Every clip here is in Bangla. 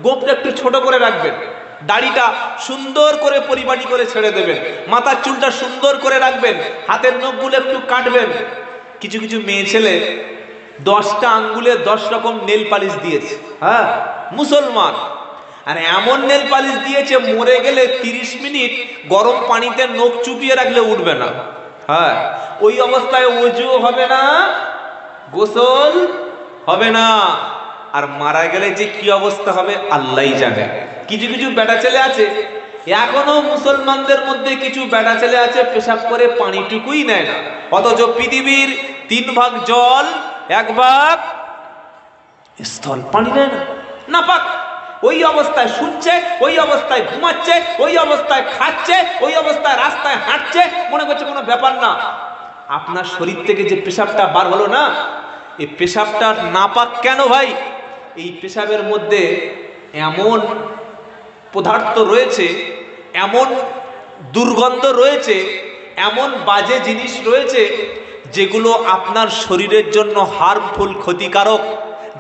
গোঁপটা একটু ছোট করে রাখবেন, দাড়িটা সুন্দর করে পরিপাটি করে ছেড়ে দেবেন, মাথার চুলটা সুন্দর করে রাখবেন, হাতের নখগুলো একটু কাটবেন। কিছু কিছু মেয়ে ছেলে 10টা আঙ্গুলে 10 রকম নেল পালিশ দিয়েছে, হ্যাঁ মুসলমান, আর এমন নেল পালিশ দিয়েছে মরে গেলে 30 মিনিট গরম পানিতে নখ চুপিয়ে রাখলে উঠবে না। হ্যাঁ, ওই অবস্থায় ওযু হবে না, গোসল হবে না, আর মারা গেলে যে কি অবস্থা হবে আল্লাহই জানে। কিছু কিছু বেটা ছেলে আছে, এখনো মুসলমানদের মধ্যে কিছু বেটা ছেলে আছে পেশাব করে পানিটুকুই নেয় না, অথচ পৃথিবীর 3 ভাগ জল 1 ভাগ স্থল, পানি নেয় না, নাপাক। ওই অবস্থায় শুচ্ছে, ওই অবস্থায় ঘুমাচ্ছে, ওই অবস্থায় খাচ্ছে, ওই অবস্থায় রাস্তায় হাঁটছে, মনে করছে কোনো ব্যাপার না। আপনার শরীর থেকে যে পেশাবটা বার হলো না, এই পেশাবটা নাপাক কেন ভাই? এই পেশাবের মধ্যে এমন পদার্থ রয়েছে, এমন দুর্গন্ধ রয়েছে, এমন বাজে জিনিস রয়েছে যেগুলো আপনার শরীরের জন্য হার্মফুল, ক্ষতিকারক,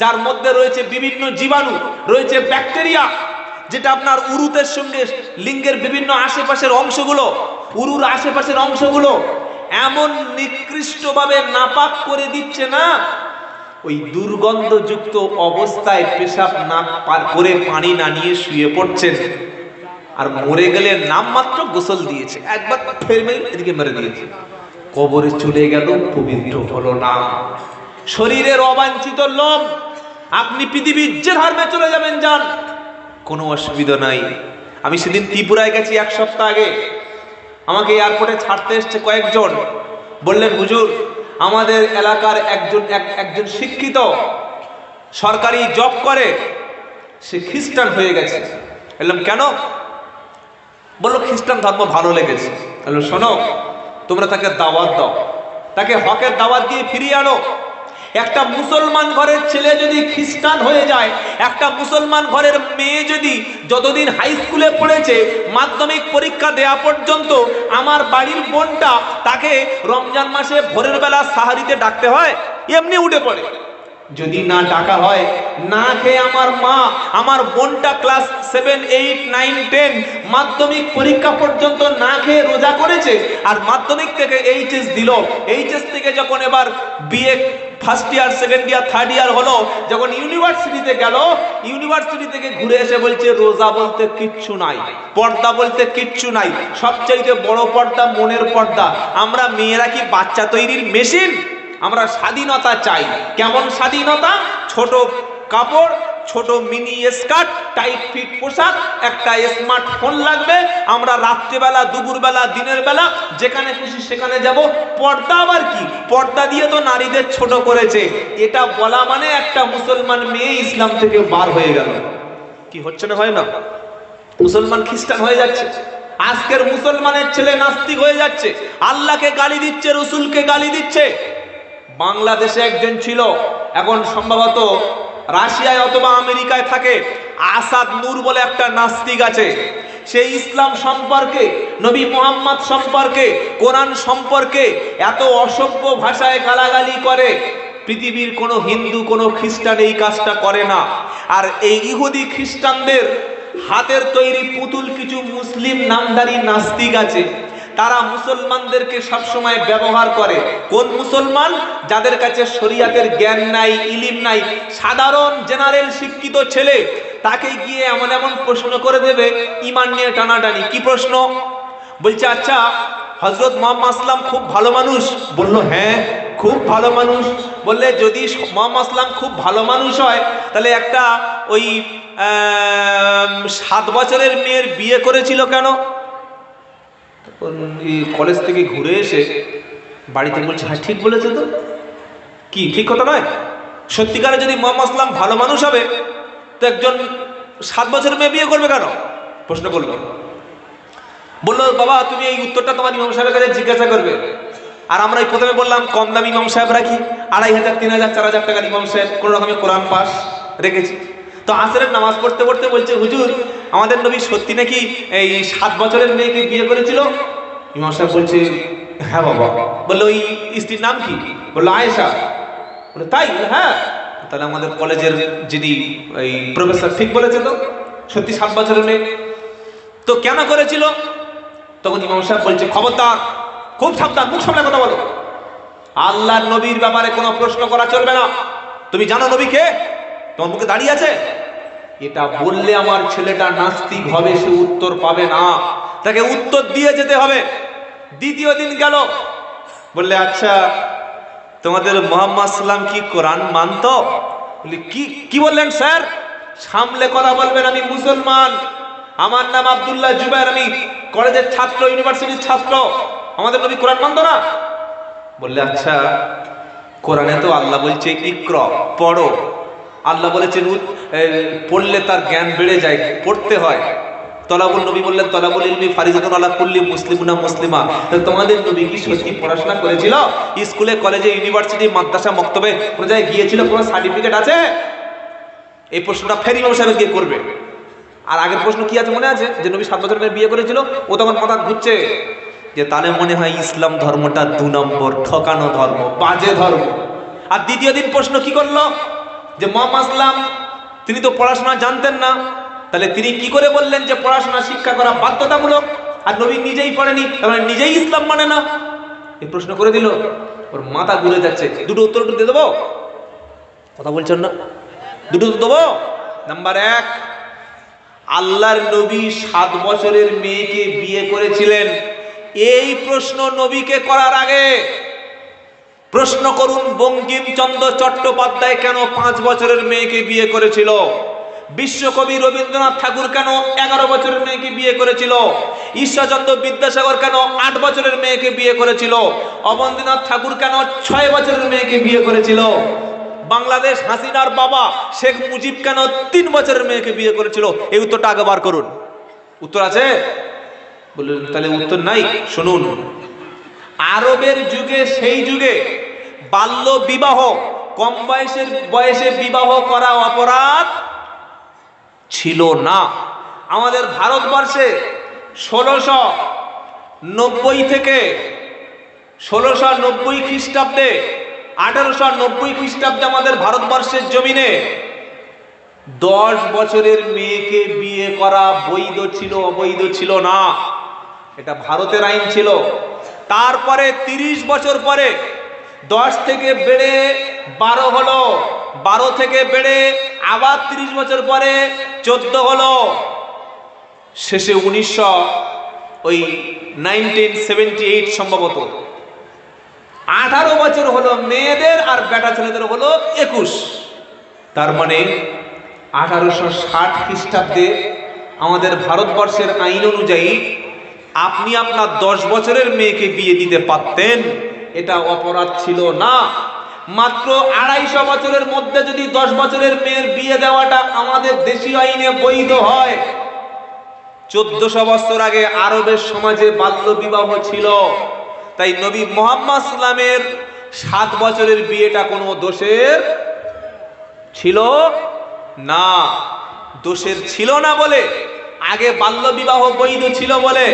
যার মধ্যে রয়েছে বিভিন্ন জীবাণু, রয়েছে ব্যাকটেরিয়া, যেটা আপনার উরুতের সঙ্গে লিঙ্গের বিভিন্ন আশেপাশের অংশগুলো, উরুর আশেপাশের অংশগুলো এমন নিকৃষ্টভাবে নাপাক করে দিচ্ছে না, ওই দুর্গন্ধযুক্ত অবস্থায় পেশাব না পার করে পানি না নিয়ে শুয়ে পড়ছেন, আর মরে গেলে নামমাত্র গোসল দিয়েছে, একবার ফের এদিকে মেরে দিয়েছে, কবরে চলে গেল, পবিত্র হলো না। শরীরের অবাঞ্ছিত লোম আপনি পৃথিবীর যে ধর্মে চলে যাবেন যান, কোনো অসুবিধা নাই। আমি সেদিন ত্রিপুরায় গেছি 1 সপ্তাহ আগে, আমাকে এয়ারপোর্টে ছাড়তে এসছে কয়েকজন, বললেন হুজুর আমাদের এলাকার একজন শিক্ষিত সরকারি জব করে, সে খ্রিস্টান হয়ে গেছে। বললাম কেন? বললো খ্রিস্টান ধর্ম ভালো লেগেছে। বললো শোনো, তোমরা তাকে দাওয়াত দাও, তাকে হকের দাওয়াত দিয়ে ফিরিয়ে আনো। একটা মুসলমান ঘরের ছেলে যদি খ্রিস্টান হয়ে যায়, একটা মুসলমান ঘরের মেয়ে যদি যতদিন হাই স্কুলে পড়েছে, মাধ্যমিক পরীক্ষা দেয়া পর্যন্ত, আমার বাড়ির বোনটা, তাকে রমজান মাসে ভোরের বেলা সাহারিতে ডাকতে হয়, এমনি উঠে পড়ে। যদি না ডাকা হয়, না খেয়ে আমার মা, আমার বোনটা ক্লাস 7, 8, 9, 10 মাধ্যমিক পরীক্ষা পর্যন্ত না খেয়ে রোজা করেছে, আর মাধ্যমিক থেকে এইচএস দিল, এইচএস থেকে যখন এবার BA first year, second year, third year হলো, যখন ইউনিভার্সিটিতে গেল, ইউনিভার্সিটি থেকে ঘুরে এসে বলছে রোজা বলতে কিচ্ছু নাই, পর্দা বলতে কিচ্ছু নাই, সবচাইতে বড় পর্দা মনের পর্দা। আমরা মেয়েরা কি বাচ্চা তৈরির মেশিন? আমরা স্বাধীনতা চাই। কেমন স্বাধীনতা? ছোট কাপড়, ছোট মিনি স্কার্ট, টাইট ফিট পোশাক, একটা স্মার্টফোন লাগবে, আমরা রাত্রিবেলা, দুপুরবেলা, দিনের বেলা যেখানে খুশি সেখানে যাব। পর্দা আবার কি? পর্দা দিয়ে তো নারীদের ছোট করেছে। এটা বলা মানে একটা মুসলমান মেয়ে ইসলাম থেকে বার হয়ে গেল। কি হচ্ছে না হয় না? মুসলমান খ্রিস্টান হয়ে যাচ্ছে, আজকের মুসলমানের ছেলে নাস্তিক হয়ে যাচ্ছে, আল্লাহকে গালি দিচ্ছে, রসুলকে গালি দিচ্ছে। বাংলাদেশে একজন ছিল, এখন সম্ভবত রাশিয়ায় অথবা আমেরিকায় থাকে, আসাদ নূর বলে একটা নাস্তিক আছে। সে ইসলাম সম্পর্কে, নবী মুহাম্মদ সম্পর্কে, কোরআন সম্পর্কে এত অসভ্য ভাষায় গালাগালি করে, পৃথিবীর কোনো হিন্দু, কোনো খ্রিস্টান এই কাজটা করে না। আর এই ইহুদি খ্রিস্টানদের হাতের তৈরি পুতুল কিছু মুসলিম নামধারী নাস্তিক আছে, তারা মুসলমানদেরকে সবসময় ব্যবহার করে। কোন মুসলমান? যাদের কাছে শরিয়াতের জ্ঞান নাই, ইলিম নাই, সাধারণ জেনারেল শিক্ষিত ছেলে, তাকে গিয়ে এমন এমন প্রশ্ন করে দেবে, ঈমান নিয়ে টানাটানি। কি প্রশ্ন? বলছে আচ্ছা হযরত মুহাম্মদ সাল্লাম খুব ভালো মানুষ? বললো হ্যাঁ খুব ভালো মানুষ। বললে যদি মুহাম্মদ সাল্লাম খুব ভালো মানুষ হয়, তাহলে একটা ওই 7 বছরের মেয়ের বিয়ে করেছিল কেন? কলেজ থেকে ঘুরে এসে বাড়িতে বলছে হ্যাঁ ঠিক বলেছে তো। কি ঠিক কথা নয়? সত্যিকারে যদি মুহাম্মদ সাল্লাম ভালো মানুষ হবে, তো একজন 7 বছরের মেয়ে বিয়ে করবে কেন? প্রশ্ন করলো। বললো বাবা তুমি এই উত্তরটা তোমার ইমাম সাহেবের কাছে জিজ্ঞাসা করবে। আর আমরা প্রথমে বললাম কম দামি ইমাম সাহেব রাখি, 2500, 3000, 4000 টাকার ইমাম সাহেব, কোন রকমের কোরআন পাস রেখেছি। তো আসরের নামাজ পড়তে পড়তে বলছে হুজুর আমাদের নবী সত্যি নাকি এই 7 বছরের মেয়েকে বিয়ে করেছিল? ইমাম সাহেব বলছে হ্যাঁ বাবা। বললো ওই স্ত্রীর নাম কি? বললো আয়েশা। বললো তাই? হ্যাঁ। তাহলে আমাদের কলেজের যিনি এই প্রফেসর ঠিক বলেছে তো, সত্যি 7 বছরের মেয়ে। তো কেন করেছিল? তখন ইমাম সাহেব বলছে, খবরদার, খুব সাবধান, মুখ সামনে কথা বলো। আল্লাহর নবীর ব্যাপারে কোনো প্রশ্ন করা চলবে না। তুমি জানো নবী কে? তোমার মুখে দাঁড়িয়ে আছে? এটা বললে আমার ছেলেটা নাস্তিক হবে, সে উত্তর পাবে না, তাকে উত্তর দিয়ে যেতে হবে। দ্বিতীয় দিন গেল, বললে আচ্ছা তোমাদের মুহাম্মদ সাল্লাম কি কোরআন মানতো? বলি কি বললেন স্যার? সামলে কথা বলবেন, আমি মুসলমান, আমার নাম আব্দুল্লাহ জুবাইর, আমি কলেজের ছাত্র, ইউনিভার্সিটির ছাত্র, আমাদের নবী কোরআন মানতো না? বললে আচ্ছা কোরআনে তো আল্লাহ বলছে ইকরা, পড়ো। আল্লাহ বলেছেন পড়লে তার জ্ঞান বেড়ে যায়, পড়তে হয়। তলাবুল নবী বললেন তলাবুল ইলমি ফারিজাতুন আলা কুল্লি মুসলিমুনা মুসলিমা। তোমাদের নবী কি সত্যি পড়াশোনা করেছিল? স্কুলে, কলেজে, ইউনিভার্সিটি, মাদ্রাসা, মক্তবে কোন জায়গায় গিয়েছিল? কোনো সার্টিফিকেট আছে? এই প্রশ্নটা ফের ইমাম সাহেব গিয়ে করবে। আর আগের প্রশ্ন কি আছে মনে আছে? যে নবী 7 বছর মেয়ে বিয়ে করেছিল। ও তখন মাথা ঘুরছে যে তাহলে মনে হয় ইসলাম ধর্মটা 2 নম্বর ঠকানো ধর্ম, বাজে ধর্ম। আর দ্বিতীয় দিন প্রশ্ন কি করলো? যে মুহাম্মদ সাল্লাম তিনি তো পড়াশোনা জানতেন না, তাহলে তিনি কি করে বললেন যে পড়াশোনা শিক্ষা করা বাধ্যতামূলক? আর নবী নিজেই পড়েনি, তাহলে নিজেই ইসলাম মানে না। এই প্রশ্ন করে দিল, ওর মাথা ঘুরে যাচ্ছে। দুটো উত্তর দিয়ে দেবো? কথা বলছেন না? দুটো উত্তর দেবো। নাম্বার 1, আল্লাহর নবী 7 বছরের মেয়েকে বিয়ে করেছিলেন। এই প্রশ্ন নবীকে করার আগে প্রশ্ন করুন বঙ্কিমচন্দ্র চট্টোপাধ্যায় কেন 5 বছরের মেয়েকে বিয়ে করেছিল? বিশ্বকবি রবীন্দ্রনাথ ঠাকুর কেন 11 বছরের মেয়েকে বিয়ে করেছিল? ঈশ্বরচন্দ্র বিদ্যাসাগর কেন 8 বছরের মেয়েকে বিয়ে করেছিল? অবনীন্দ্রনাথ ঠাকুর কেন 6 বছরের মেয়েকে বিয়ে করেছিল? বাংলাদেশ হাসিনার বাবা শেখ মুজিব কেন 3 বছরের মেয়েকে বিয়ে করেছিল? এই উত্তরটা আগে বার করুন। উত্তর আছে? বললেন তাহলে উত্তর নাই। শুনুন, আরবের যুগে, সেই যুগে বাল্য বিবাহ, কম বয়সে বিবাহ করা অপরাধ ছিল না। আমাদের ভারতবর্ষে 1690 থেকে 1690 খ্রিস্টাব্দে, 1890 খ্রিস্টাব্দে আমাদের ভারতবর্ষের জমিনে 10 বছরের মেয়েকে বিয়ে করা বৈধ ছিল, অবৈধ ছিল না। এটা ভারতের আইন ছিল। তারপরে 30 বছর পরে 10 থেকে বেড়ে 12 হলো, 12 থেকে বেড়ে আবার 30 বছর পরে 14 হলো, শেষে 1978 সম্ভবত 18 বছর হলো মেয়েদের, আর বেটা ছেলেদের হলো 21। তার মানে 1860 খ্রিস্টাব্দে আমাদের ভারতবর্ষের আইন অনুযায়ী আপনি আপনার 10 বছরের মেয়েকে বিয়ে দিতে পারতেন, এটা অপরাধ ছিল না। মাত্র 250 বছরের মধ্যে যদি 10 বছরের মেয়ের বিয়ে দেওয়াটা আমাদের দেশীয় আইনে বৈধ হয়, 1400 বছর আগে আরবের সমাজে বাল্য বিবাহ ছিল। তাই নবী মুহাম্মদ সাল্লামের 7 বছরের বিয়েটা কোনো দোষের ছিল না। দোষের ছিল না বলে, আগে বাল্য বিবাহ বৈধ ছিল বলে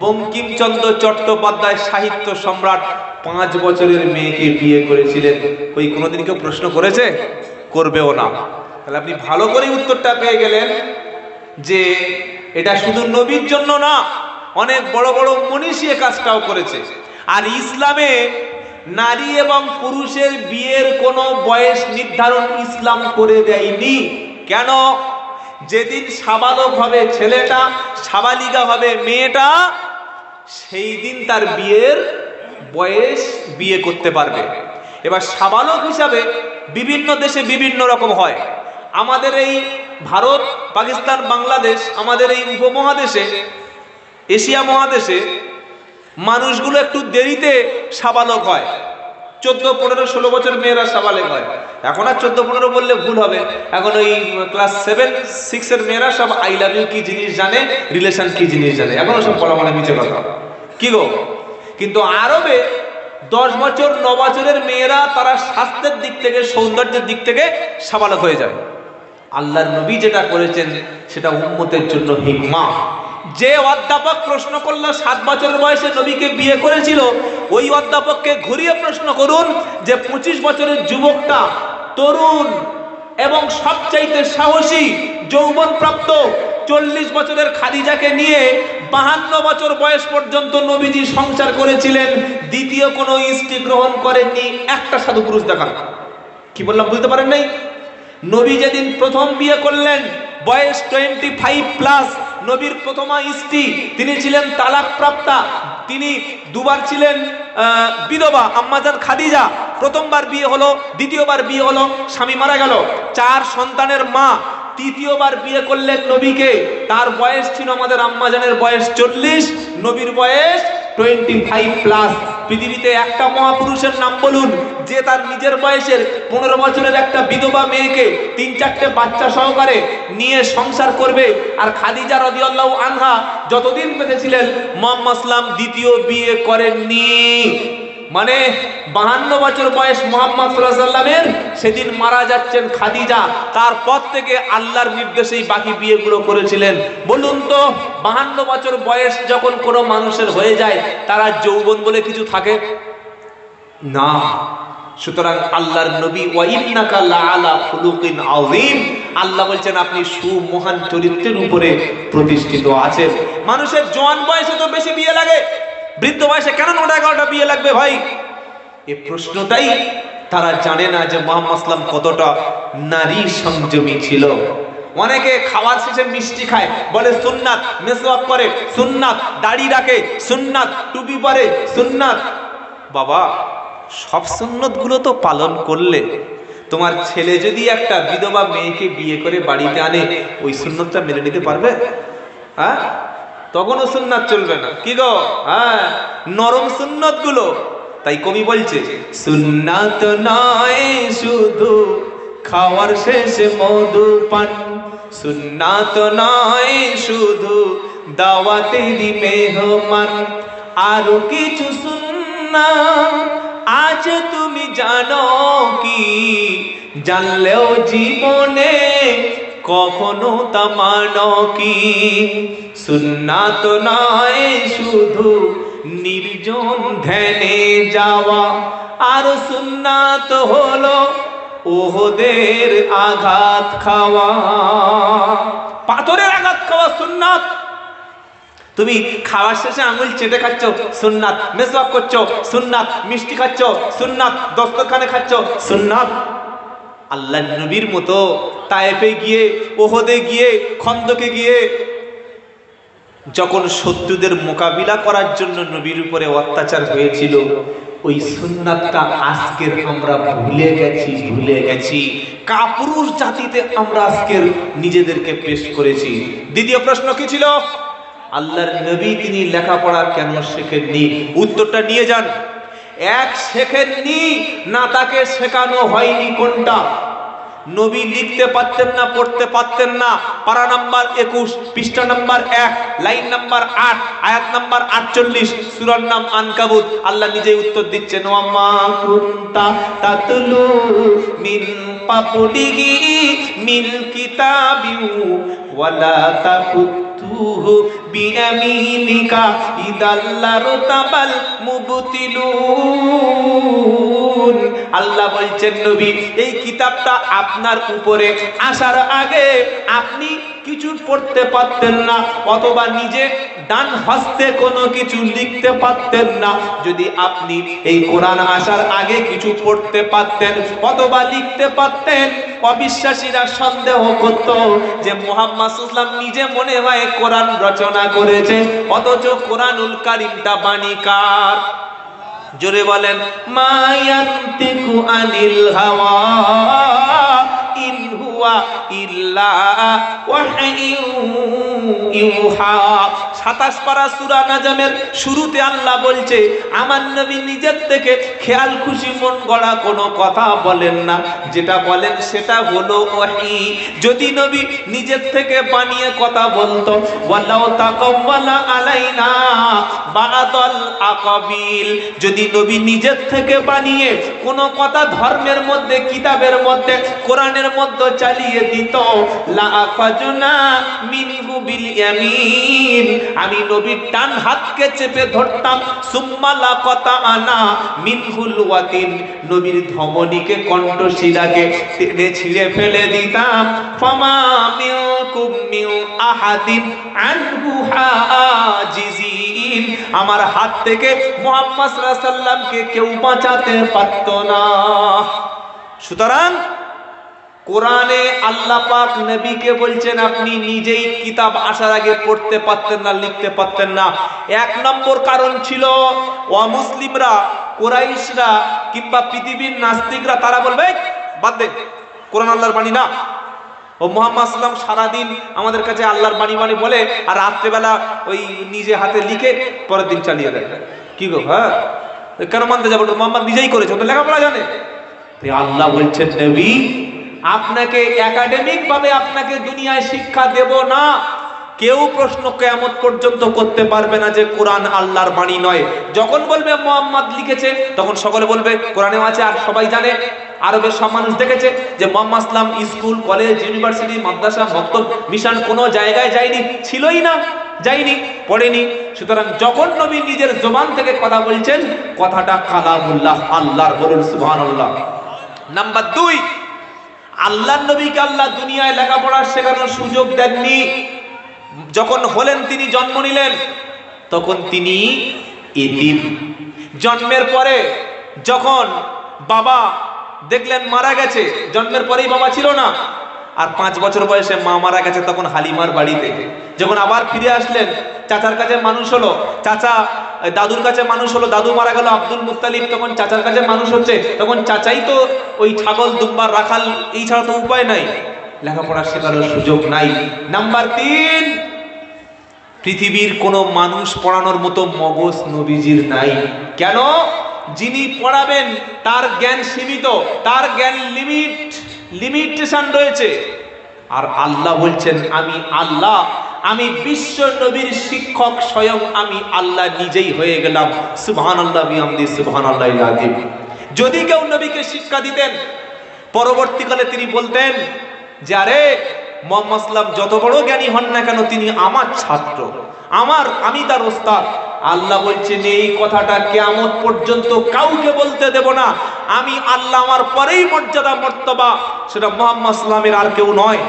বঙ্কিমচন্দ্র চট্টোপাধ্যায় সাহিত্য সম্রাট 5 বছরের মেয়েকে বিয়ে করেছিলেন। ওই কোনোদিন কেউ প্রশ্ন করেছে? করবেও না। তাহলে আপনি ভালো করে উত্তরটা পেয়ে গেলেন যে এটা শুধু নবীর জন্য না, অনেক বড় বড় মনীষী এই কাজটাও করেছে। আর ইসলামে নারী এবং পুরুষের বিয়ের কোনো বয়স নির্ধারণ ইসলাম করে দেয়নি। কেন? যেদিন সাবালক হবে ছেলেটা, সাবালিকা হবে মেয়েটা, সেই দিন তার বিয়ের বয়স, বিয়ে করতে পারবে। এবার সাবালক হিসাবে বিভিন্ন দেশে বিভিন্ন রকম হয়। আমাদের এই ভারত, পাকিস্তান, বাংলাদেশ, আমাদের এই উপমহাদেশে, এশিয়া মহাদেশে মানুষগুলো একটু দেরিতে সাবালক হয়। 14, 15, 16 বছর মেয়েরা সাবালক হয়। এখন আর 14, 15 বললে ভুল হবে। এখন ওই ক্লাস 7, 6 এর মেয়েরা সব আই লাভ ইউ কি জিনিস জানে, রিলেশন কি জিনিস জানে, এখনো সব বলা মানে মিছে কথা। কি গো? কিন্তু আরবে 10 বছর, 9 বছরের মেয়েরা তারা স্বাস্থ্যের দিক থেকে, সৌন্দর্যের দিক থেকে সাবালক হয়ে যায়। আল্লাহর নবী যেটা করেছেন সেটা উম্মতের জন্য হিকমা। যে অধ্যাপক প্রশ্ন করলো 7 বছরের বয়সে নবীকে বিয়ে করেছিল, ওই অধ্যাপককে ঘুরিয়ে প্রশ্ন করুন যে 25 বছরের যুবকটা তরুণ এবং সবচাইতে সাহসী যৌবন প্রাপ্ত 40 বছরের খাদিজাকে নিয়ে 52 বছর বয়স পর্যন্ত নবীজি সংসার করেছিলেন। দ্বিতীয় কোনো স্ত্রী গ্রহণ করেননি। একটা সাধু পুরুষ দেখান। কি বললাম বুঝতে পারেন নাই? নবী যেদিন প্রথম বিয়ে করলেন বয়স 25+, নবীর প্রথমা স্ত্রী তিনি ছিলেন তালাক প্রাপ্তা, তিনি দুবার ছিলেন বিধবা আম্মাজান খাদিজা। প্রথমবার বিয়ে হলো, দ্বিতীয়বার বিয়ে হলো, স্বামী মারা গেল, 4 সন্তানের মা। তৃতীয়বার বিয়ে করলেন নবীকে, তার বয়স ছিল আমাদের আম্মাজানের বয়স 40, নবীর বয়স 25+। পৃথিবীতে একটা মহাপুরুষের নাম বলুন যে তার নিজের বয়সের 15 বছরের একটা বিধবা মেয়েকে 3-4টে বাচ্চা সহকারে নিয়ে সংসার করবে। আর খাদিজা রাদিয়াল্লাহু আনহা যতদিন বেঁচে ছিলেন মুহাম্মদ সাল্লাল্লাহু আলাইহি ওয়াসাল্লাম দ্বিতীয় বিয়ে করেননি। মানে 52 বছর বয়স মুহাম্মদ সাল্লাল্লাহু আলাইহি ওয়াসাল্লামের, সেদিন মারা যাচ্ছেন খাদিজা। তারপর থেকে আল্লাহর নির্দেশেই বাকি বিয়েগুলো করেছিলেন। বলুন তো 52 বছর বয়স যখন কোনো মানুষের হয়ে যায় তারা যৌবন বলে কিছু থাকে না। সুতরাং আল্লাহর নবী ওয়া ইন্নাকা লাআলা খুলুকিন আযীম, আল্লাহ বলছেন আপনি সুমহান চরিত্রের উপরে প্রতিষ্ঠিত আছেন। মানুষের জওয়ান বয়সে তো বেশি বিয়ে লাগে, বৃদ্ধ বয়সে কেন 9-11টা বিয়ে লাগবে ভাই? এই প্রশ্নটাই তারা জানে না যে মুহাম্মদ সাল্লাল্লাহু আলাইহি ওয়াসাল্লাম কতটা নারী সংযমী ছিল। অনেকে খাওয়ার শেষে মিষ্টি খায়, বলে সুন্নাত, মেসওয়াক করে সুন্নাত, দাড়ি রাখে সুন্নাত, টুপি পরে সুন্নাত। বাবা, সব সুন্নতগুলো তো পালন করলে তোমার ছেলে যদি একটা বিধবা মেয়েকে বিয়ে করে বাড়িতে আনে, ওই সুন্নতটা মেনে নিতে পারবে? হ্যাঁ, তখনও সুন্নাত চলবে না। কি গো? হ্যাঁ, নরম সুন্নত গুলো। তাই কবি বলছে সুন্নাত নয় শুধু খাওয়ার শেষে মধু পান, সুন্নাত নয় শুধু দাওয়াতেরই মেহমান, আরো কিছু সুন্নাত আজ তুমি জানো কি, জানলেও জীবনে কখনো তা মানো কি। সুন্নাত নয় শুধু নির্জন ধ্যানে যাওয়া, আর সুন্নাত হলো ওহদের আঘাত খাওয়া। পাথরের আঘাত খাওয়া সুন্নাত। তুমি খাওয়ার শেষে আঙুল চেটে খাচ্ছ সুন্নাত, মেসওয়াক করছো সুন্নাত, মিষ্টি খাচ্ছ সুন্নাত, দস্তরখানে খাচ্ছ সুন্নাত। আল্লাহর নবীর মতো তায়েফে গিয়ে, ওহদে গিয়ে, খন্দকে গিয়ে যখন শত্রুদের মোকাবিলা করার জন্য নবীর উপরে অত্যাচার হয়েছিল, ওই সুন্নাতটা আজকের আমরা ভুলে গেছি। কাপুরুষ জাতিতে আমরা আজকের নিজেদেরকে পেশ করেছি। দ্বিতীয় প্রশ্ন কি ছিল? আল্লাহর নবী তিনি লেখাপড়া কেন শেখেননি? উত্তরটা নিয়ে যান। এক, শেখেননি না, তাকে শেখানো হয়নি। কোনটা? নবী লিখতে পারতেন না, পড়তে পারতেন না। পারা নাম্বার 21, পৃষ্ঠা নাম্বার 1, লাইন নাম্বার 8, আয়াত নাম্বার 48, সূরার নাম আনকাবুত। আল্লাহ নিজেই উত্তর দিচ্ছেন, ওয়ামা কুনতা তাতলু মিন পাবলিহি মিন কিতাবিউ ওয়ালা তাকুতুহু বিয়ামিনিকা ইদাল্লারতাবাল মুবতিলুন। আল্লাহ বলছেন নবী, এই কিতাবটা আপনার উপরে আসার আগে আপনি কিছু পড়তে পারতেন না, অথবা নিজে ডান হস্তে কোনো কিছু লিখতে পারতেন না। যদি আপনি এই কোরআন আসার আগে কিছু পড়তে পারতেন অথবা লিখতে পারতেন, অবিশ্বাসীরা সন্দেহ করত যে মুহাম্মদ সাল্লাল্লাহু আলাইহি ওয়াসাল্লাম নিজে মনে হয় কোরআন রচনা করেছে, অথচ কোরআনুল কারীমটা বাণী কার? জোরে বলেন, মায়ান্তিকু আনিল হাওয়া ইন হুয়া ইল্লা ওয়াহয়ুন ইউহা। 27 পারা সূরা নাজমের শুরুতে আল্লাহ বলছে, আমার নবী নিজের থেকে খেয়াল খুশি মন গড়া কোনো কথা বলেন না, যেটা বলেন সেটা হলো ওহী। যদি নবী নিজের থেকে বানিয়ে কথা বলতো, ওয়ালাউ তাকাওয়ালা আলাইনা বা'দাল আকাবিল, যদি নবী নিজের থেকে বানিয়ে কোনো কথা ধর্মের মধ্যে, কিতাবের মধ্যে, কোরআনের মধ্যে চালিয়ে দিত লা আখাজনা মিনহু বিল ইয়ামিন, আমি নবীর ডান হাতকে চেপে ধরতাম, সুম্মা লা কাতাআনা মিনহুল ওয়াতিন, নবীর ধমনীকে কণ্ঠশিরাকে টেনে ছিঁড়ে ফেলে দিতাম। ফামা মিনকুম মিন আহাদিন আনহু হাজিজিন, আমার হাত থেকে মুহাম্মদ সাল্লাল্লাহু আলাইহি সাল্লামকে কেউ বাঁচাতে পারত না। সুতরাং কোরআনে আল্লাহ পাক নবীকে বলছেন আপনি নিজেই কিতাব আসার আগে পড়তে পারতেন না, লিখতে পারতেন না। এক নম্বর কারণ ছিল অমুসলিমরা, কুরাইশরা কিংবা পৃথিবীর নাস্তিকরা, তারা বলবে বাদ দে, কোরআন আল্লাহর বাণী না। ও মুহাম্মদ সাল্লাম সারাদিন আমাদের কাছে আল্লাহর বাণী বাণী বলে, আর রাত্রেবেলা ওই নিজে হাতে লিখে পরের দিন চালিয়ে দেয়। কি গো, হ্যাঁ কেন মানতে যাবো? মুহাম্মদ নিজেই করেছে, তো লেখাপড়া জানে। আল্লাহ বলছেন নবী আপনাকে একাডেমিক ভাবে আপনাকে দুনিয়ায় শিক্ষা দেব না। কেউ প্রশ্ন কিয়ামত পর্যন্ত করতে পারবে না যে কোরআন আল্লাহর বাণী নয়। যখন বলবে মুহাম্মদ লিখেছে, তখন সকলে বলবে কোরআনেও আছে, আর সবাই জানে। আরবের সব মানুষ দেখেছে যে মুহাম্মদ সাল্লাম স্কুল, কলেজ, ইউনিভার্সিটি, মাদ্রাসা, মক্তব, মিশন কোনো জায়গায় যায়নি, ছিলই না, যায়নি, পড়েনি। সুতরাং যখন নবী নিজের জবান থেকে কথা বলছেন, কথাটা কালামুল্লাহ, আল্লাহর, বলুন সুবহানাল্লাহ। নাম্বার 2, আল্লাহর নবীকে আল্লাহ দুনিয়ায় লেখাপড়া শেখানোর সুযোগ দেননি। যখন হলেন, তিনি জন্ম নিলেন, তখন তিনি এতিম। জন্মের পরে যখন বাবা দেখলেন মারা গেছে, জন্মের পরেই বাবা ছিল না, আর 5 বছর বয়সে মা মারা গেছে, তখন হালিমার বাড়িতে। যখন আবার ফিরে আসলেন, চাচার কাছে মানুষ হলো, চাচা দাদুর কাছে মানুষ হলো, দাদু মারা গেল, আব্দুল মুত্তালিব তখন চাচার কাছে মানুষ হচ্ছে, তখন চাচাই তো ওই ছাগল দুম্বার রাখাল, এই ছাড়া তো উপায় নাই, লেখাপড়া শেখানোর সুযোগ নাই। নাম্বার 3, পৃথিবীর কোনো মানুষ পড়ানোর মতো মগজ নবীজির নাই। কেন? যিনি পড়াবেন তার জ্ঞান সীমিত, তার জ্ঞান লিমিটেশন রয়েছে। আর আল্লাহ বলছেন আমি আল্লাহ, আমি বিশ্ব নবীর শিক্ষক, স্বয়ং আমি আল্লাহ নিজেই হয়ে গেলাম। সুবহানাল্লাহ বিহামদি, সুবহানাল্লাহিল আযীম। যদি কেউ নবীকে শিক্ষা দিতেন, পরবর্তীকালে তিনি বলতেন যে আরে মুহাম্মদ সাল্লাম যত বড় জ্ঞানী হন না কেন, তিনি আমার ছাত্র, আমি তার ওস্তাদ। আল্লাহ বলছেন এই কথাটা কিয়ামত পর্যন্ত কাউকে বলতে দেব না। আমি আল্লাহ, আমার পরেই মর্যাদা মর্তবা সেটা মুহাম্মদ সাল্লামের আর কেউ নয়।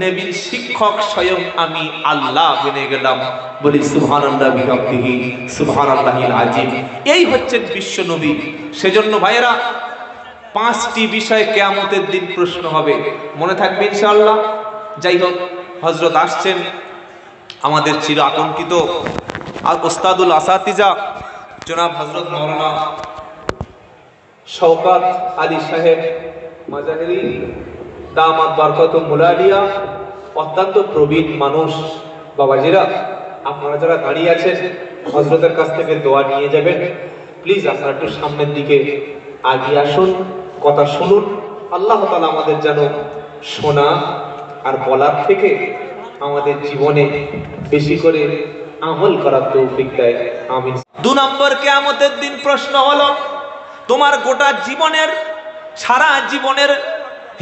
নবীর শিক্ষক স্বয়ং আমি আল্লাহ বনে গেলাম। বলি সুবহানাল্লাহ বিহামদিহি, সুবহানাল্লাহিল আযীম। এই হচ্ছে বিশ্ব নবী। সেজন্য ভাইয়েরা, 5টি বিষয় কিয়ামতের দিন প্রশ্ন হবে, মনে থাকবে ইনশাআল্লাহ। যাই হোক, হযরত আসছেন আমাদের চির আতঙ্কিত ওস্তাদুল আসাতিজা জনাব হযরত মাওলানা শওকত আলী সাহেব মাজাহিরি দামাত বরকতুল মুলালিয়া। অত্যন্ত প্রবীণ মানুষ। বাবাজিরা, আপনারা যারা দাঁড়িয়ে আছেন, হযরতের কাছ থেকে দোয়া নিয়ে যাবেন। প্লিজ আপনারা একটু সামনের দিকে আগিয়ে আসুন, কথা শুনুন। আল্লাহ তাআলা আমাদের যেন শোনা আর বলার থেকে আমাদের জীবনে বেশি করে আমল করার তৌফিক দেয়, আমিন। 2 নম্বর, কিয়ামতের দিন প্রশ্ন হলো তোমার গোটা জীবনের, সারা জীবনের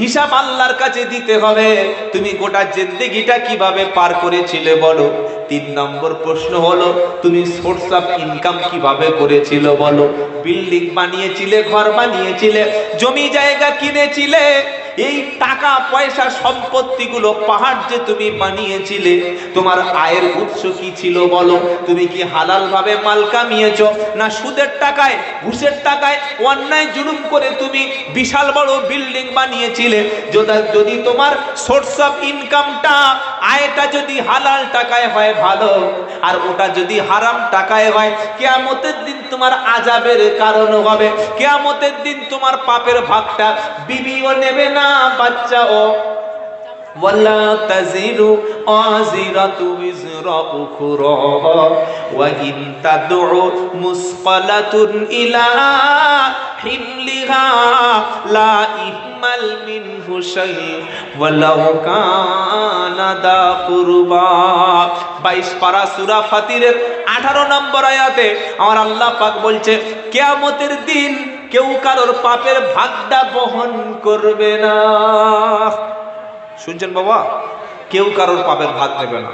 হিসাব আল্লাহর কাছে দিতে হবে। তুমি গোটা জিন্দেগিটা কিভাবে পার করেছিলে বলো। 3 নম্বর প্রশ্ন হলো তুমি সোর্স অফ ইনকাম কিভাবে করেছিলে বলো। বিল্ডিং বানিয়েছিলে, ঘর বানিয়েছিলে, জমি জায়গা কিনেছিলে, এই টাকা পয়সা সম্পত্তিগুলো পাহাড় যে তুমি বানিয়েছিলে, তোমার আয়ের উৎস কি ছিল বলো। তুমি কি হালাল ভাবে মাল কামিয়েছো, না সুদের টাকায়, ঘুষের টাকায়, অন্যায় জুলুম করে তুমি বিশাল বড় বিল্ডিং বানিয়েছিলে। যদি তোমার সোর্স অফ ইনকামটা, আয়টা যদি হালাল টাকায় হয় ভালো, আর ওটা যদি হারাম টাকায় হয়, কিয়ামতের দিন তোমার আযাবের কারণ হবে। কিয়ামতের দিন তোমার পাপের ভাগটা বিবিও নেবে না, বাচ্চাও। ওয়ালা তাজিরু আজিরাতু বিজরা উখরা ওয়া ইন তাদউ মুসকালাতুন ইলা হিমলিহা লা ইহমাল মিনহু শাই ওয়ালাউ কানা দা কুরবা। 22 পারা সূরা ফাতিরের 18 নম্বর আয়াতে আমার আল্লাহ পাক বলছে কিয়ামতের দিন কেউ কারোর পাপের ভাগটা বহন করবে না। শুনছেন বাবা? কেউ কারোর পাপের ভাগ নেবে না।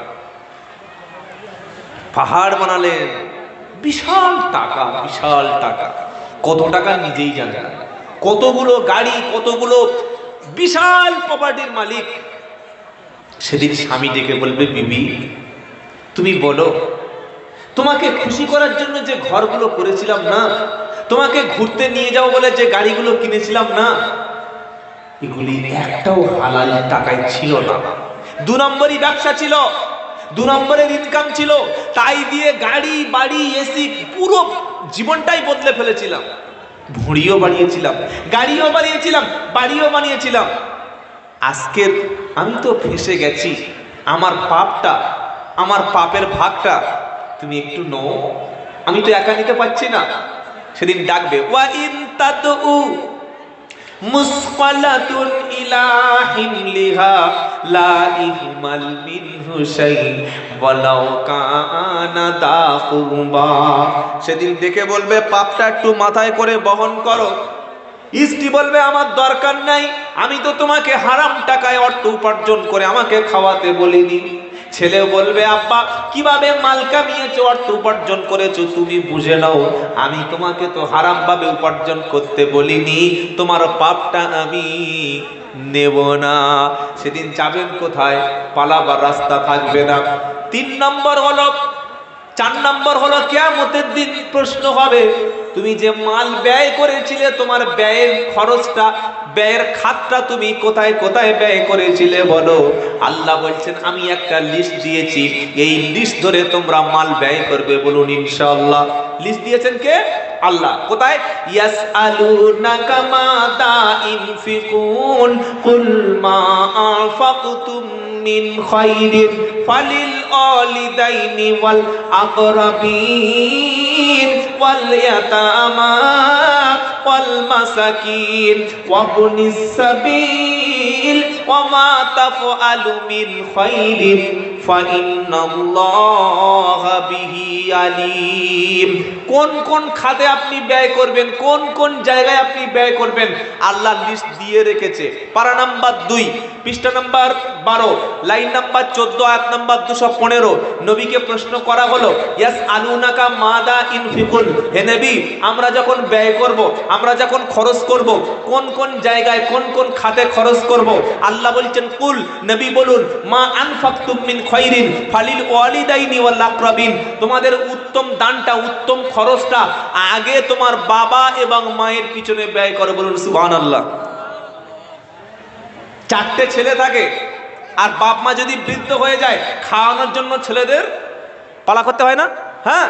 পাহাড় বানালেন, বিশাল টাকা, বিশাল টাকা, কত টাকা নিজেই জানে না, কতগুলো গাড়ি, কতগুলো বিশাল প্রপার্টির মালিক। সেদিন স্বামী ডেকে বলবে, বিবি তুমি বলো, তোমাকে খুশি করার জন্য যে ঘরগুলো করেছিলাম না, তোমাকে ঘুরতে নিয়ে যাও বলে যে গাড়িগুলো কিনেছিলাম না, এগুলি একটাও হালাল টাকায় ছিল না। 2 নম্বরই ব্যবসা ছিল, 2 নম্বরের ইনকাম ছিল, তাই দিয়ে গাড়ি বাড়ি এসি পুরো জীবনটাই বদলে ফেলেছিলাম। ভুঁড়িও বাড়িয়েছিলাম, গাড়িও বাড়িয়েছিলাম, বাড়িও বানিয়েছিলাম। আজকের আমি তো ফেঁসে গেছি, আমার পাপটা, আমার পাপের ভাগটা তুমি একটু নাও, আমি তো একা নিতে পারছি না। সেদিন ডাকবে, ওয়া ইন তাদউ মুসকালাতুন ইলা হিমলিহা লা ইহমাল মিনহু শাই ওয়ালাউ কানা দা কুরবা। সেদিন দেখে বলবে, পাপটা একটু মাথায় করে বহন করো। স্ত্রী বলবে, আমার দরকার নাই, আমি তো তোমাকে হারাম টাকায় অর্থ উপার্জন করে আমাকে খাওয়াতে বলিনি। ছেলেও বলবে, আব্বা কিভাবে মাল কামিয়েছো, অর্থ উপার্জন করেছো তুমি বুঝে নাও, আমি তোমাকে তো হারাম ভাবে উপার্জন করতে বলিনি, তোমার পাপটা আমি নেব না। সেদিন যাবেন কোথায়? পালাবার রাস্তা থাকবে না। 3 নম্বর হলো, 4 নম্বর হলো কিয়ামতের দিন প্রশ্ন হবে, তুমি যে মাল ব্যয় করেছিলে, তোমার ব্যয়ের খরচটা, ব্যয়ের খাতটা তুমি কোথায় কোথায় ব্যয় করেছিলে বলো। আল্লাহ বলছেন, আমি একটা লিস্ট দিয়েছি, এই লিস্ট ধরে তোমরা মাল ব্যয় করবে। বলুন ইনশাআল্লাহ। লিস্ট দিয়েছেন কে? আল্লাহ। কোথায়? ইয়াসআলুনাকা মাযা ইনফিকুন কুল মা আনফাকতুম মিন খাইরিন ফালিল ওয়ালিদাইনি ওয়াল আকরাবিন ওয়াল ইয়াতামা ওয়াল মাসাকিন ওয়া ইবনিস সাবিল ওয়া মা তাফআলু মিন খাইরিন ফাইন্নাল্লাহা বিহি আলিম। কোন কোন খাতে আপনি ব্যয় করবেন, কোন কোন জায়গায় আপনি ব্যয় করবেন, আল্লাহ লিস্ট দিয়ে রেখেছে। পারা নাম্বার 2, পৃষ্ঠা নাম্বার 12, লাইন নাম্বার 14, আয়াত নাম্বার 215। নবীকে প্রশ্ন করা হলো, ইয়াসআলুনাকা মাযা ইনফিকুন, হে নবী আমরা যখন ব্যয় করব, আমরা যখন খরচ করব, কোন কোন জায়গায় কোন কোন খাতে খরচ করব? আল্লাহ বলছেন, কুল, নবী বলুন, মা আনফাকতুম মিন খাইরিন ফালিল ওয়ালিদাইনি ওয়াল আকরাবিন, তোমাদের উত্তম দানটা, উত্তম খরচটা আগে তোমার বাবা এবং মায়ের পিছনে ব্যয় করো। বলুন সুবহানাল্লাহ। 4টে ছেলে থাকে, আর বাপ মা যদি বৃদ্ধ হয়ে যায়, খাওয়ানোর জন্য ছেলেদের পালা করতে হয় না? হ্যাঁ,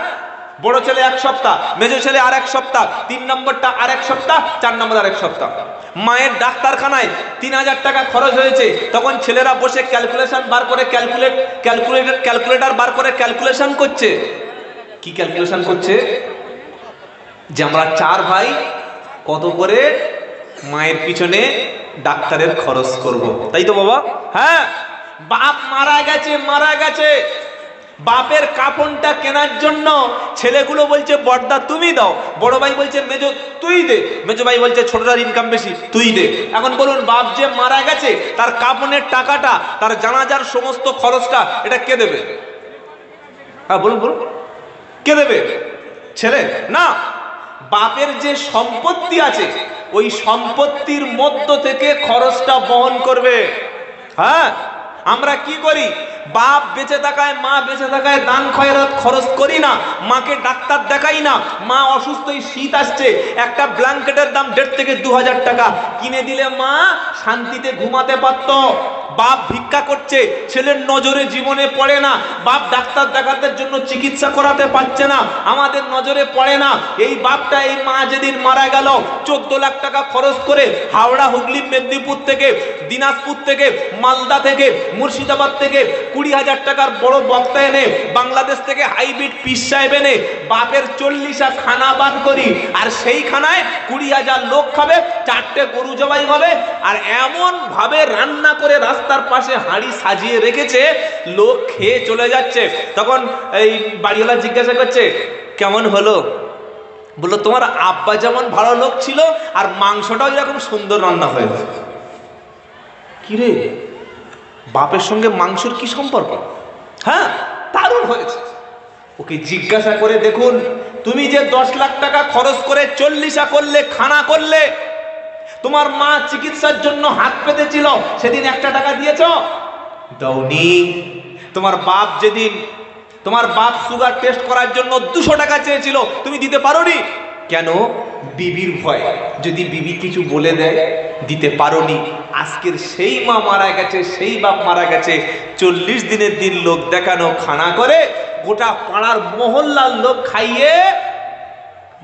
বড় ছেলে 1 সপ্তাহ, মেজো ছেলে আর 1 সপ্তাহ, 3 নম্বরটা আর 1 সপ্তাহ, 4 নম্বর আর 1 সপ্তাহ। মায়ের ডাক্তারখানায় 3000 টাকা খরচ হয়েছে, তখন ছেলেরা বসে ক্যালকুলেশন বার করে, ক্যালকুলেটর বার করে ক্যালকুলেশন করছে। কি ক্যালকুলেশন করছে? যে আমরা 4 ভাই কত করে মায়ের পিছনে ডাক্তারের খরচ করব, তাই তো বাবা? হ্যাঁ, বাপ মারা গেছে, মারা গেছে, বাপের কাফনটা কেনার জন্য ছেলেগুলো বলছে, বড়দা তুমি দাও, বড় ভাই বলছে, মেজো তুই দে, মেজো ভাই বলছে, ছোটটার ইনকাম বেশি তুই দে। এখন বলুন, বাপ যে মারা গেছে, তার কাফনের টাকাটা, তার জানাজার সমস্ত খরচটা, এটা কে দেবে? হ্যাঁ বলুন বলুন, কে দেবে? ছেলে না, বাপের যে সম্পত্তি আছে, ওই সম্পত্তির মধ্য থেকে খরচটা বহন করবে। হ্যাঁ, আমরা কি করি? বাপ বেঁচে থাকায়, মা বেঁচে থাকায় দান খয়রাত খরচ করি না, মাকে ডাক্তার দেখাই না। মা অসুস্থ, শীত আসছে, একটা ব্ল্যাঙ্কেটের দাম 1.5 থেকে 2000 টাকা, কিনে দিলে মা শান্তিতে ঘুমাতে পারত। বাপ ভিক্ষা করছে, ছেলের নজরে জীবনে পড়ে না, বাপ ডাক্তার দেখাতে জন্য চিকিৎসা করাতে পারছে না, আমাদের নজরে পড়ে না। এই বাপটা, এই মা যেদিন মারা গেল, 14 লাখ টাকা খরচ করে হাওড়া, হুগলি, মেদিনীপুর থেকে, দিনাজপুর থেকে, মালদা থেকে, মুর্শিদাবাদ থেকে 20,000 টাকার বড় বক্তা এনে, বাংলাদেশ থেকে হাইব্রিড পিস সাহেব এনে বাপের 40টা খানা বার করি, আর সেই খানায় 20,000 লোক খাবে, 4টে গরু জবাই হবে, আর এমন ভাবে রান্না করে রাস্তার পাশে হাঁড়ি সাজিয়ে রেখেছে, লোক খেয়ে চলে যাচ্ছে। তখন এই বাড়িওয়ালা জিজ্ঞাসা করছে, কেমন হলো? বললো, তোমার আব্বা যেমন ভালো লোক ছিল, আর মাংসটাও এরকম সুন্দর রান্না হয়েছে। কি রে, বাপের সঙ্গে মাংসর কি সম্পর্ক? হ্যাঁ, দারুণ হয়েছে। ওকে জিজ্ঞাসা করে দেখুন, তুমি যে 10 লাখ টাকা খরচ করে 40 করলে, খানা করলে, তোমার মা চিকিৎসার জন্য হাত পেতেছিল, সেদিন 1 টাকা দিয়েছ? দাওনি। তোমার বাপ যেদিন, তোমার বাপ সুগার টেস্ট করার জন্য 200 টাকা চেয়েছিল, তুমি দিতে পারোনি কেন? বিবির ভয়, যদি বিবি কিছু বলে দেয়, দিতে পারোনি। আজকের সেই মা মারা গেছে, সেই বাপ মারা গেছে, 40 দিনের দিন লোক দেখানো খানা করে গোটা পাড়ার মহল্লার লোক খাইয়ে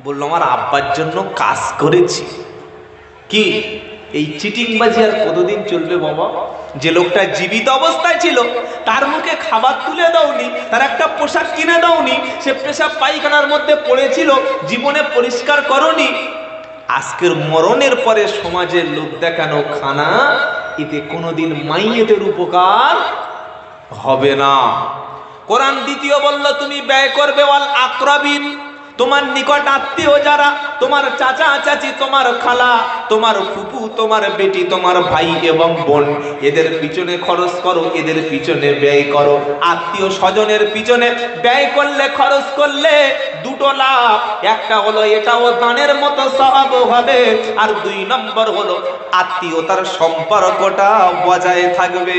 বললো আমার আব্বার জন্য কাজ করেছি। কি এই চিটিংবাজি আর কতদিন চলবে বাবা? যে লোকটা জীবিত অবস্থায় ছিল তার মুখে খাবার তুলে দাওনি, তার একটা পোশাক কিনে দাওনি, সে পেশাব পায়খানার মধ্যে পড়েছিল, জীবনে পরিষ্কার করনি। আজকের মরণের পরে সমাজের লোক দেখানো খানা, এতে কোনোদিন মাইয়েদের উপকার হবে না। কোরআন দ্বিতীয় বলল তুমি ব্যয় করবে ওয়াল আকরাবিন, তোমার নিকট আত্মীয় যারা, তোমার চাচা চাচি, তোমার খালা, তোমার ফুপু, তোমার বেটি, তোমার ভাই এবং বোন, এদের পিছনে খরচ করো, এদের পিছনে ব্যয় করো। আত্মীয় স্বজনের পিছনে ব্যয় করলে, খরচ করলে দুটো লাভ। একটা হলো এটাও দানের মতো সওয়াব হবে, আর 2 নম্বর হলো আত্মীয়তার সম্পর্কটা বজায় থাকবে।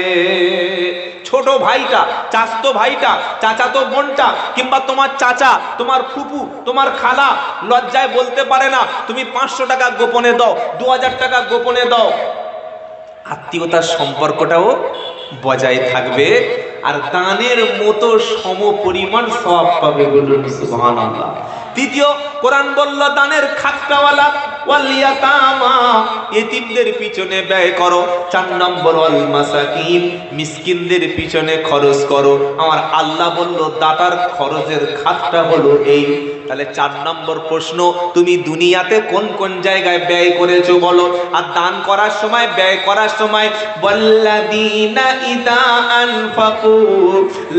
ছোট ভাইটা, চাচাতো ভাইটা, চাচাতো বোনটা, কিংবা তোমার চাচা, তোমার ফুপু, তোমার খালা লজ্জায় বলতে পারে না, তুমি 500 টাকা গোপনে দাও, 2000 টাকা গোপনে দাও। আত্মীয়তার সম্পর্কটাও বজায় থাকবে, আর দানের মতো সম পরিমাণ সওয়াব পাবে। বলুন সুবহানাল্লাহ। তৃতীয়, কোরআন বলল দানের খাতটাওয়ালা ওয়াল ইয়াতামা, এতিমদের পিছনে ব্যয় করো। 4 নম্বর ওয়াল মাসাকিন, মিসকিনদের পিছনে খরচ করো। আমার আল্লাহ বলল দাতার খরচের খাতটা হলো এই। তাহলে 4 নম্বর প্রশ্ন, তুমি দুনিয়াতে কোন কোন জায়গায় ব্যয় করেছো বলো? আর দান করার সময়, ব্যয় করার সময়, ওয়াল্লাযীনা ইযা আনফাকু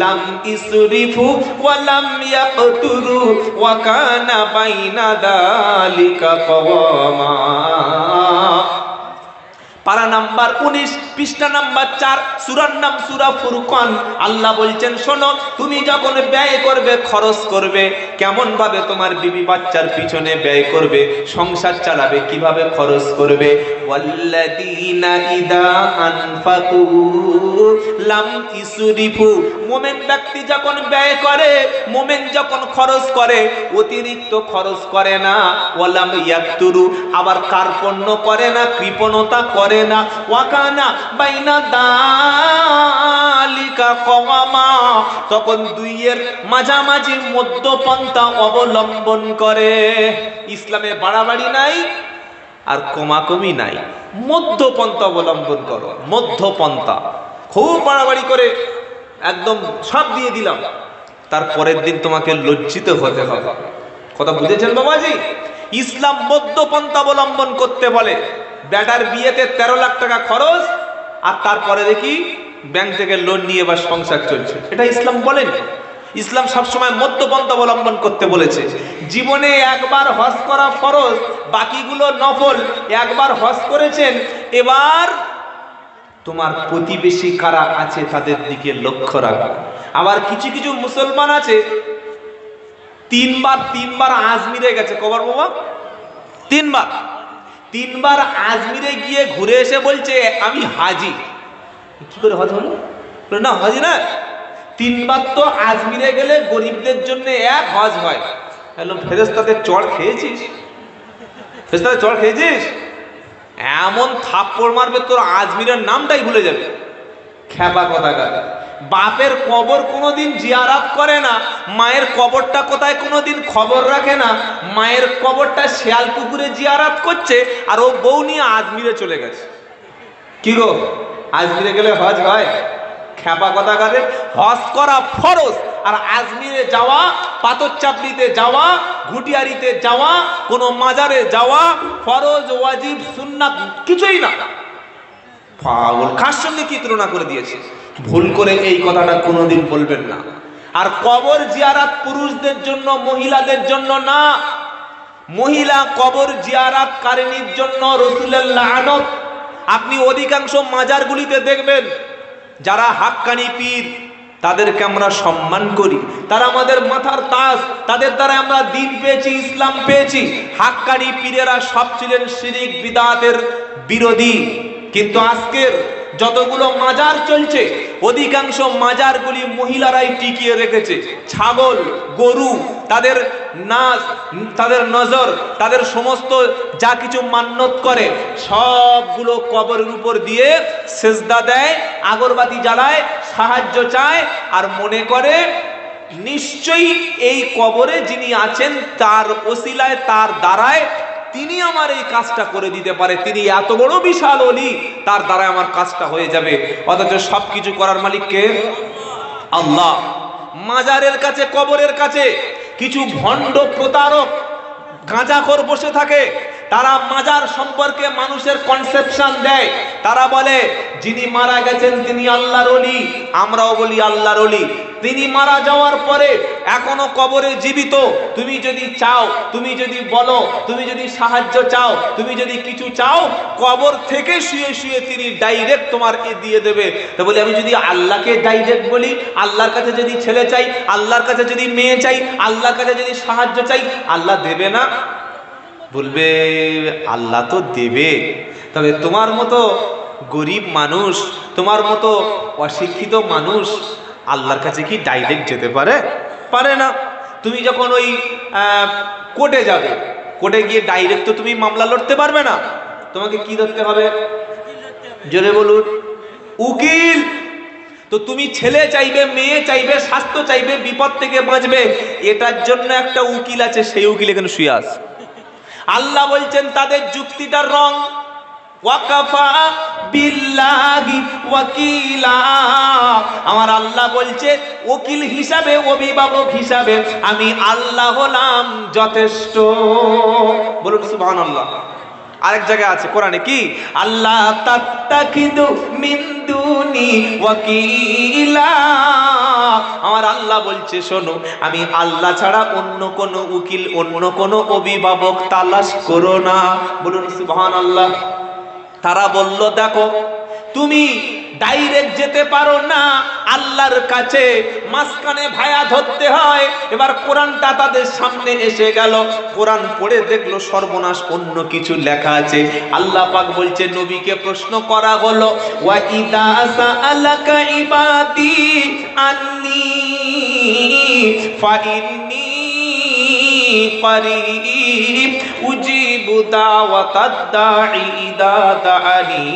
লাম ইসরিফু ওয়া লাম ইয়াকতুরু ওয়া কানা বাইনা যালিকা কাওয়ামা। পারা নাম্বার 19, পৃষ্ঠা নাম্বার 4, সূরার নাম সূরা ফুরকান। আল্লাহ বলছেন শোনো, তুমি যখন ব্যয় করবে, খরচ করবে, কেমন ভাবে তোমার বিবি বাচ্চার পিছনে ব্যয় করবে, সংসার চালাবে, কিভাবে খরচ করবে। ওয়াল্লাযীনা ইযা আনফাকু লাম ইসরিফু, মুমিন ব্যক্তি যখন ব্যয় করে, মুমিন যখন খরচ করে, অতিরিক্ত খরচ করে না। ওয়ালাম ইয়াকতুরু, আবার কার্পণ্য করে না, কৃপণতা করে না। ওয়াকানা বাইনা দালিকা কওয়ামা, তখন দুইয়ের মাঝামাঝি মধ্যপন্থা অবলম্বন করে। ইসলামে বাড়াবাড়ি নাই আর কমাকমি নাই, মধ্যপন্থা অবলম্বন করো। মধ্যপন্থা, খুব বাড়াবাড়ি করে একদম সব দিয়ে দিলাম, তারপরের দিন তোমাকে লজ্জিত হতে হবে। কথা বুঝেছেন বাবাজি? ইসলাম মধ্যপন্থা অবলম্বন করতে বলে। বেটার বিয়েতে 13 লাখ টাকা খরচ, আর তারপরে দেখি ব্যাংক থেকে লোন নিয়ে বা সংসার চলছে, এটা ইসলাম বলেন। ইসলাম সবসময় মধ্যপন্থা অবলম্বন করতে বলেছে। জীবনে একবার হজ করা ফরজ, বাকিগুলো নফল। একবার হজ করেছেন, এবার তোমার প্রতিবেশী কারা আছে তাদের দিকে লক্ষ্য রাখো। আবার কিছু কিছু মুসলমান আছে তিনবার আজমিরে গেছে। কবার বাবা? 3বার আজমিরে গিয়ে ঘুরে এসে বলছে আমি হাজি। কি করে হজ হলো? না হাজি না, 3বার তো আজমিরে গেলে গরিবদের জন্য এক হজ হয়। হ্যালো, ফেরেশতাদের চড় খেয়েছিস? ফেরেশতাদের চড় খেয়েছিস? এমন থাপ্পড় মারবে তোর আজমিরের নামটাই ভুলে যাবে। খেপা কথাকার। বাপের কবর কোনোদিন জিয়ারত করে না, মায়ের কবরটা কোথায় কোনোদিন খবর রাখে না। মায়ের কবরটা শিয়ালপুকুরে জিয়ারত করছে, আর ও বউ নিয়ে আজমিরে চলে গেছে। কি গো, আজমিরে গেলে হজ হয়? খেপা কথাকারে। হজ করা ফরজ, আর আজমিরে যাওয়া, পাথর চাপড়িতে যাওয়া, ঘুটিয়ারিতে যাওয়া, কোনো মাজারে যাওয়া ফরজ, ওয়াজিব, সুন্নাত কিছুই না। পাগল, কার সঙ্গে কি তুলনা করে দিয়েছে? ভুল করে এই কথাটা কোনোদিন বলবেন না। আর কবর জিয়ারাত পুরুষদের জন্য, মহিলাদের জন্য না। মহিলা কবর জিয়ারাত কারিনীর জন্য রাসূলের লানত। আপনি অধিকাংশ মাজারগুলিতে দেখবেন যারা হাক্কানি পীর তাদেরকে আমরা সম্মান করি, তারা আমাদের মাথার তাজ, তাদের দ্বারা আমরা দ্বীন পেয়েছি, ইসলাম পেয়েছি। হাক্কানি পীরেরা সব ছিলেন শিরিক বিদআতের বিরোধী। কিন্তু আজকের যতগুলো মাজার চলছে, অধিকাংশ মাজারগুলি মহিলারাই টিকিয়ে রেখেছে। ছাগল, গরু, তাদের নাচ, তাদের নজর, তাদের সমস্ত যা কিছু মান্যত করে সবগুলো কবরের উপর দিয়ে সেজদা দেয়, আগরবাতি জ্বালায়, সাহায্য চায়, আর মনে করে নিশ্চয়ই এই কবরে যিনি আছেন তার ওসিলায়, তার দ্বারায় তিনি আমার এই কাজটা করে দিতে পারে, তিনি এত বড় বিশাল ওলি, তার দ্বারা আমার কাজটা হয়ে যাবে। অথচ সবকিছু করার মালিক কে? আল্লাহ। মাজারের কাছে, কবরের কাছে কিছু ভণ্ড প্রতারক গাঁজাখোর বসে থাকে। তারা মাজার সম্পর্কে মানুষের কনসেপশন দেয়। তারা বলে যিনি মারা গেছেন তিনি আল্লাহর ওলি, আমরাও বলি আল্লাহর ওলি। তিনি মারা যাওয়ার পরে এখনো কবরে জীবিত, তুমি যদি চাও, তুমি যদি বলো, তুমি যদি সাহায্য চাও, তুমি যদি কিছু চাও, কবর থেকে শুয়ে শুয়ে তিনি ডাইরেক্ট তোমার দিয়ে দেবে। তো বলি আমি যদি আল্লাহকে ডাইরেক্ট বলি, আল্লাহর কাছে যদি ছেলে চাই, আল্লাহর কাছে যদি মেয়ে চাই, আল্লাহর কাছে যদি সাহায্য চাই, আল্লাহ দেবে না? বলবে আল্লাহ তো দেবে, তবে তোমার মতো গরিব মানুষ, তোমার মতো অশিক্ষিত মানুষ আল্লাহর কাছে কি ডাইরেক্ট যেতে পারে? পারে না। তুমি যখন ওই কোর্টে যাবে, কোর্টে গিয়ে ডাইরেক্ট তো তুমি মামলা লড়তে পারবে না। তোমাকে কি ধরতে হবে? জোরে বলুন। উকিল। তো তুমি ছেলে চাইবে, মেয়ে চাইবে, স্বাস্থ্য চাইবে, বিপদ থেকে বাঁচবে, এটার জন্য একটা উকিল আছে, সেই উকিল এখানে শুয়ে আছে। আল্লাহ বলছেন তাদের যুক্তিটার রং ওয়াকাফা বিল্লাহি ওয়াকিলা। আমার আল্লাহ বলছে উকিল হিসাবে, অভিভাবক হিসাবে আমি আল্লাহ হলাম যথেষ্ট। বলুন সুবহানাল্লাহ। আরেক জায়গায় আছে কোরআনে কি? আল্লাহ তাত্তাখিদু মিন দুনি ওয়াকিলা। আমার আল্লাহ বলছে শোনো, আমি আল্লাহ ছাড়া অন্য কোন উকিল, অন্য কোন অভিভাবক তালাশ করো না। বলুন সুবহানাল্লাহ। তারা বলল দেখো তুমি ডাইরেক্ট যেতে পারো না আল্লাহর কাছে, মাঝখানে ভায়া ধরতে হয়। এবার কোরআনটা তাদের সামনে এসে গেল, কোরআন পড়ে দেখলো সর্বনাশ, অন্য কিছু লেখা আছে। আল্লাহ পাক বলছে নবীকে প্রশ্ন করা হলো ওয়া ইদা সাআলাকা ইবাদি আন্নী ফাইন্নী করিব উজিবু দাওয়াতাদ দাঈ ইদা দাআনি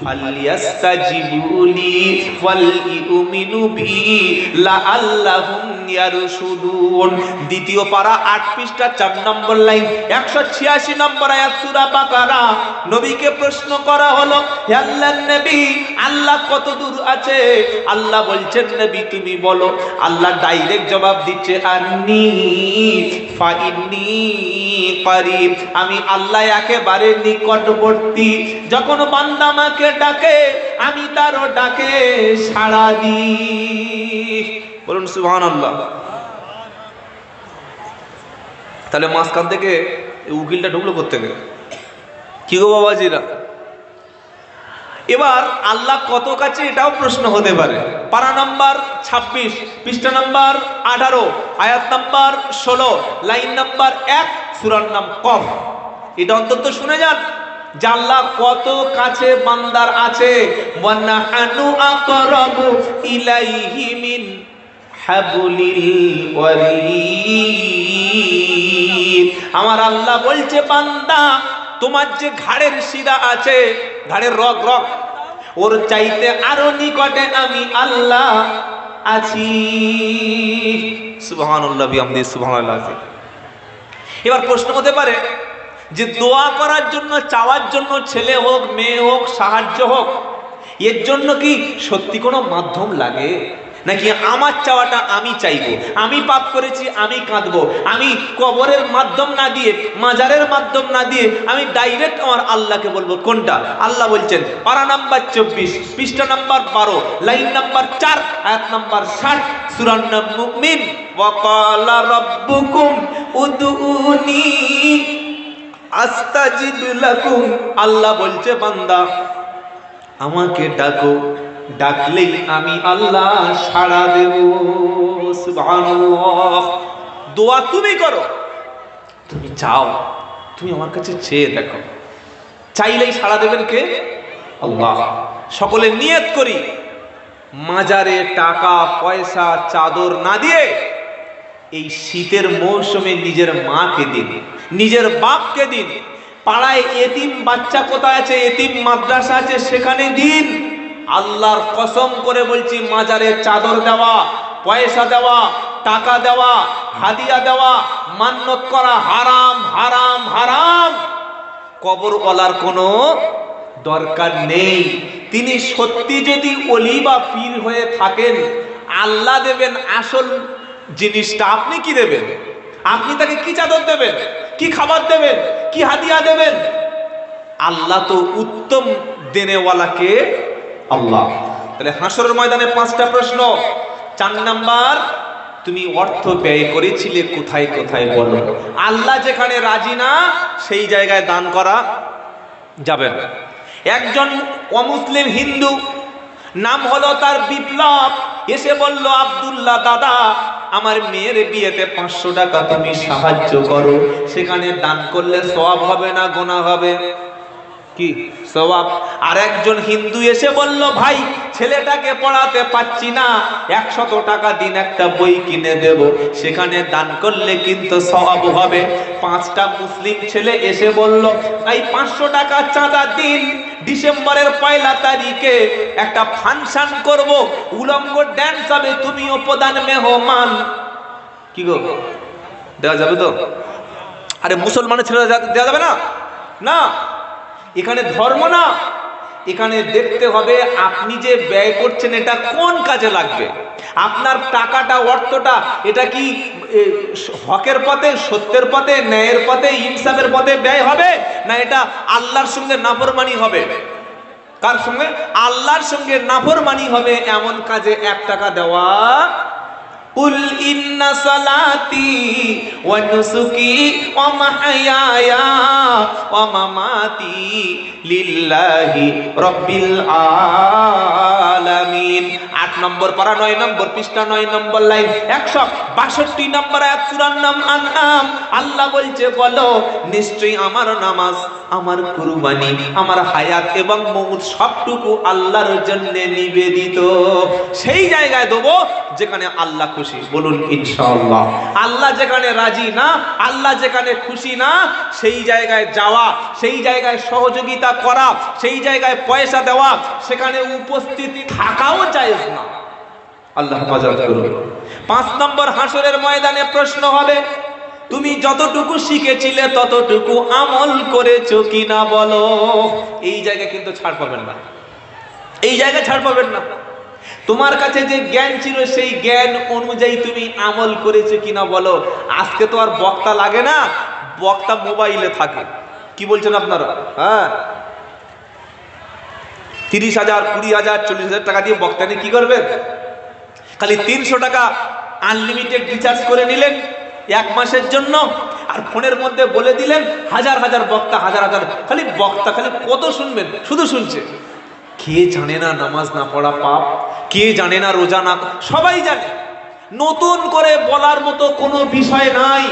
ফালইস্তাজিবুলি ওয়ালইউমিনু বি লাআল্লাহুম ইয়ারশুদুন। দ্বিতীয় পারা 8 পৃষ্ঠা 4 নম্বর লাইন, 186 নম্বর আয়াত সূরা বাকারা। নবীকে প্রশ্ন করা হলো হে আল্লাহর নবী, আল্লাহ কত দূর আছে? আল্লাহ বলছেন নবী তুমি বলো। আল্লাহ ডাইরেক্ট জবাব দিচ্ছে আন্নী ফাইন্নী করিব, আমি আল্লাহ একেবারে নিকটবর্তী। যখন বান্দা আমাকে ডাকে আমি তারও ডাকে সাড়া দিই। বলুন সুবহানাল্লাহ। তাহলে মাঝখান থেকে উকিলটা ঢুকলো কোত্থেকে? কি গো বাবাজিরা? এবার আল্লাহ কত কাছে এটাও প্রশ্ন হতে পারে। পারা নাম্বার 26 পৃষ্ঠা নাম্বার 18 আয়াত নাম্বার 16 লাইন নাম্বার 1 সূরার নাম কফ। এটা অন্তত শুনে যান যে আল্লাহ কত কাছে বান্দার আছে। ওয়ানাহানু আকরাবু ইলাইহি মিন হাবলিল ওয়ারিদ। আমার আল্লাহ বলছে বান্দা তোমার যে ঘাড়ের শিরা আছে, ঘাড়ের রগ রগ, ওর চাইতে আরো নিকটে আমি আল্লাহ আছি। সুবহানাল্লাহ বিহামদিহি সুবহানাল্লাহ। এবার প্রশ্ন হতে পারে যে দোয়া করার জন্য, চাওয়ার জন্য, ছেলে হোক মেয়ে হোক, সাহায্য হোক, এর জন্য কি সত্যি কোনো মাধ্যম লাগে? নাকি আমার চাওয়াটা আমি চাইবো, আমি পাপ করেছি আমি কাঁদবো, আমি কবরের মাধ্যম না দিয়ে, মাজারের মাধ্যম না দিয়ে আমি ডাইরেক্ট আমার আল্লাহকে বলবো? কোনটা? আল্লাহ বলছেন পারা নাম্বার 24 পৃষ্ঠা নাম্বার 12 লাইন নাম্বার 4 আয়াত নাম্বার 60 সূরা মুমিন ওয়া ক্বালা রাব্বুকুম উদউনি আস্তাজিব লাকুম। আল্লাহ বলছে বান্দা আমাকে ডাকো ডাকলেই আমি আল্লাহ সাড়া দেব। সুবহানাল্লাহ। দোয়া তুমি করো, তুমি চাও, তুমি আমার কাছে চেয়ে দেখো, চাইলেই সাড়া দেবেন কে? আল্লাহ। সকলে নিয়ত করি, মাজারে টাকা পয়সা চাদর না দিয়ে এই শীতের মৌসুমে নিজের মাকে দিন, নিজের বাপকে দিন। পাড়ায় এতিম বাচ্চা কোথায় আছে, এতিম মাদ্রাসা আছে, সেখানে দিন। আল্লাহর কসম করে বলছি, মাজারে চাদর দেওয়া, পয়সা দেওয়া, টাকা দেওয়া, হাদিয়া দেওয়া, মান্নত করা হারাম, হারাম, হারাম। কবরওয়ালার কোনো দরকার নেই। তিনি সত্যি যদি ওলি বা পীর হয়ে থাকেন, আল্লাহ দেবেন আসল জিনিসটা। আপনি কি দেবেন? আপনি তাকে কি চাদর দেবেন, কি খাবার দেবেন, কি হাদিয়া দেবেন? আল্লাহ তো উত্তম দেনেওয়ালাকে আল্লাহ। তাহলে হাসরের ময়দানে 5টা প্রশ্ন। 4 নাম্বার, তুমি অর্থ ব্যয় করেছিলে কোথায় কোথায় বলো। আল্লাহ যেখানে রাজি না সেই জায়গায় দান করা যাবে না। একজন অমুসলিম হিন্দু, নাম হলো তার বিপ্লব, এসে বলল, আব্দুল্লাহ দাদা, আমার মেয়ের বিয়েতে 500 টাকা তুমি সাহায্য করো। সেখানে দান করলে সওয়াব হবে না গুনাহ হবে? কি সওয়াব। আর একজন হিন্দু এসে বলল, ভাই ছেলেটাকে পড়াতে পাচ্ছি না, 100 টাকা দিন, একটা বই কিনে দেব। সেখানে দান করলে কিন্তু সওয়াব হবে। 5টা মুসলিম ছেলে এসে বলল, এই 500 টাকা চাঁদা দিন, ডিসেম্বরের 1 তারিখে একটা ফাংশন করব, উলঙ্গ ড্যান্স হবে, তুমিও প্রধান মেহমান। কি গো, দেওয়া যাবে তো? আরে মুসলমানের ছেলে দেওয়া যাবে না? না, এখানে ধর্ম না, এখানে দেখতে হবে আপনি যে ব্যয় করছেন এটা কোন কাজে লাগবে। আপনার টাকাটা, অর্থটা, এটা কি হকের পথে, সত্যের পথে, ন্যায়ের পথে, ইনসাফের পথে ব্যয় হবে, না এটা আল্লাহর সঙ্গে নাফরমানি হবে? কার সঙ্গে? আল্লাহর সঙ্গে নাফরমানি হবে এমন কাজে 1 টাকা দেওয়া। কুল ইন্না সালাতি ওয়া নুসুকি ওয়া মাহইয়ায়া ওয়া মামাতি লিল্লাহি রাব্বিল আলামিন। 8 নম্বর পারা, 9 নম্বর পৃষ্ঠা, 9 নম্বর লাইন, 162 নম্বর আয়াত, সূরার নাম আনআম। আল্লাহ বলছে, বলো নিশ্চয়ই আমার নামাজ, আমার কুরবানি, আমার হায়াত এবং মউত সবটুকু আল্লাহর জন্য নিবেদিত। সেই জায়গায় দেবো যেখানে আল্লাহ খুশি। বলুন ইনশাআল্লাহ। আল্লাহ যেখানে রাজি না, আল্লাহ যেখানে খুশি না, সেই জায়গায় যাওয়া, সেই জায়গায় সহযোগিতা করা, সেই জায়গায় পয়সা দেওয়া, সেখানে উপস্থিত থাকাও জায়েজ না। আল্লাহ হেফাজত করুন। 5 নম্বর, হাসরের ময়দানে প্রশ্ন হবে, তুমি যতটুকু শিখেছিলে ততটুকু আমল করেছো কিনা বলো। এই জায়গায় কিন্তু ছাড় পাবেন না, এই জায়গায় ছাড় পাবেন না। তোমার কাছে যে জ্ঞান ছিল সেই জ্ঞান অনুযায়ী তুমি আমল করেছো কিনা বলো। আজকে তো আর বক্তা লাগে না, বক্তা মোবাইলে থাকে। কি বলছেন আপনারা? হ্যাঁ, 30,000, 20,000, 40,000 টাকা দিয়ে বক্তা নিয়ে কি করবেন? খালি 300 টাকা আনলিমিটেড রিচার্জ করে নিলেন 1 মাসের জন্য, আর ফোনের মধ্যে বলে দিলেন হাজার হাজার বক্তা, হাজার হাজার খালি বক্তা, খালি কত শুনবেন, শুধু শুনছে। কে জানে না নামাজ না পড়া পাপ? কে জানে না রোজা না? সবাই জানে। নতুন করে বলার মতো কোনো বিষয় নাই।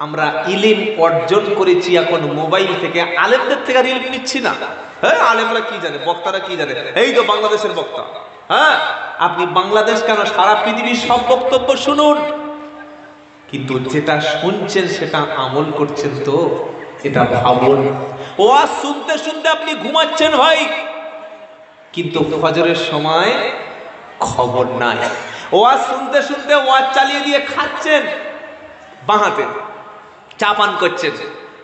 আমরা ইলম অর্জন করেছি এখন মোবাইল থেকে, আলেমদের থেকে আর ইলম নিচ্ছি না। হ্যাঁ, আলেমরা কি জানে, বক্তারা কি জানে? এই তো বাংলাদেশের বক্তা। হ্যাঁ, আপনি বাংলাদেশ কেন, সারা পৃথিবীর সব বক্তব্য শুনুন, কিন্তু যেটা শুনছেন সেটা আমল করছেন তো? এটা ভাবুন। ওয়াজ শুনতে শুনতে আপনি ঘুমাচ্ছেন ভাই, কিন্তু ফজরের সময় খবর নাই। ওয়াজ শুনতে শুনতে ওয়াজ চালিয়ে দিয়ে খাচ্ছেন, বাঁ হাতে চা পান করছেন।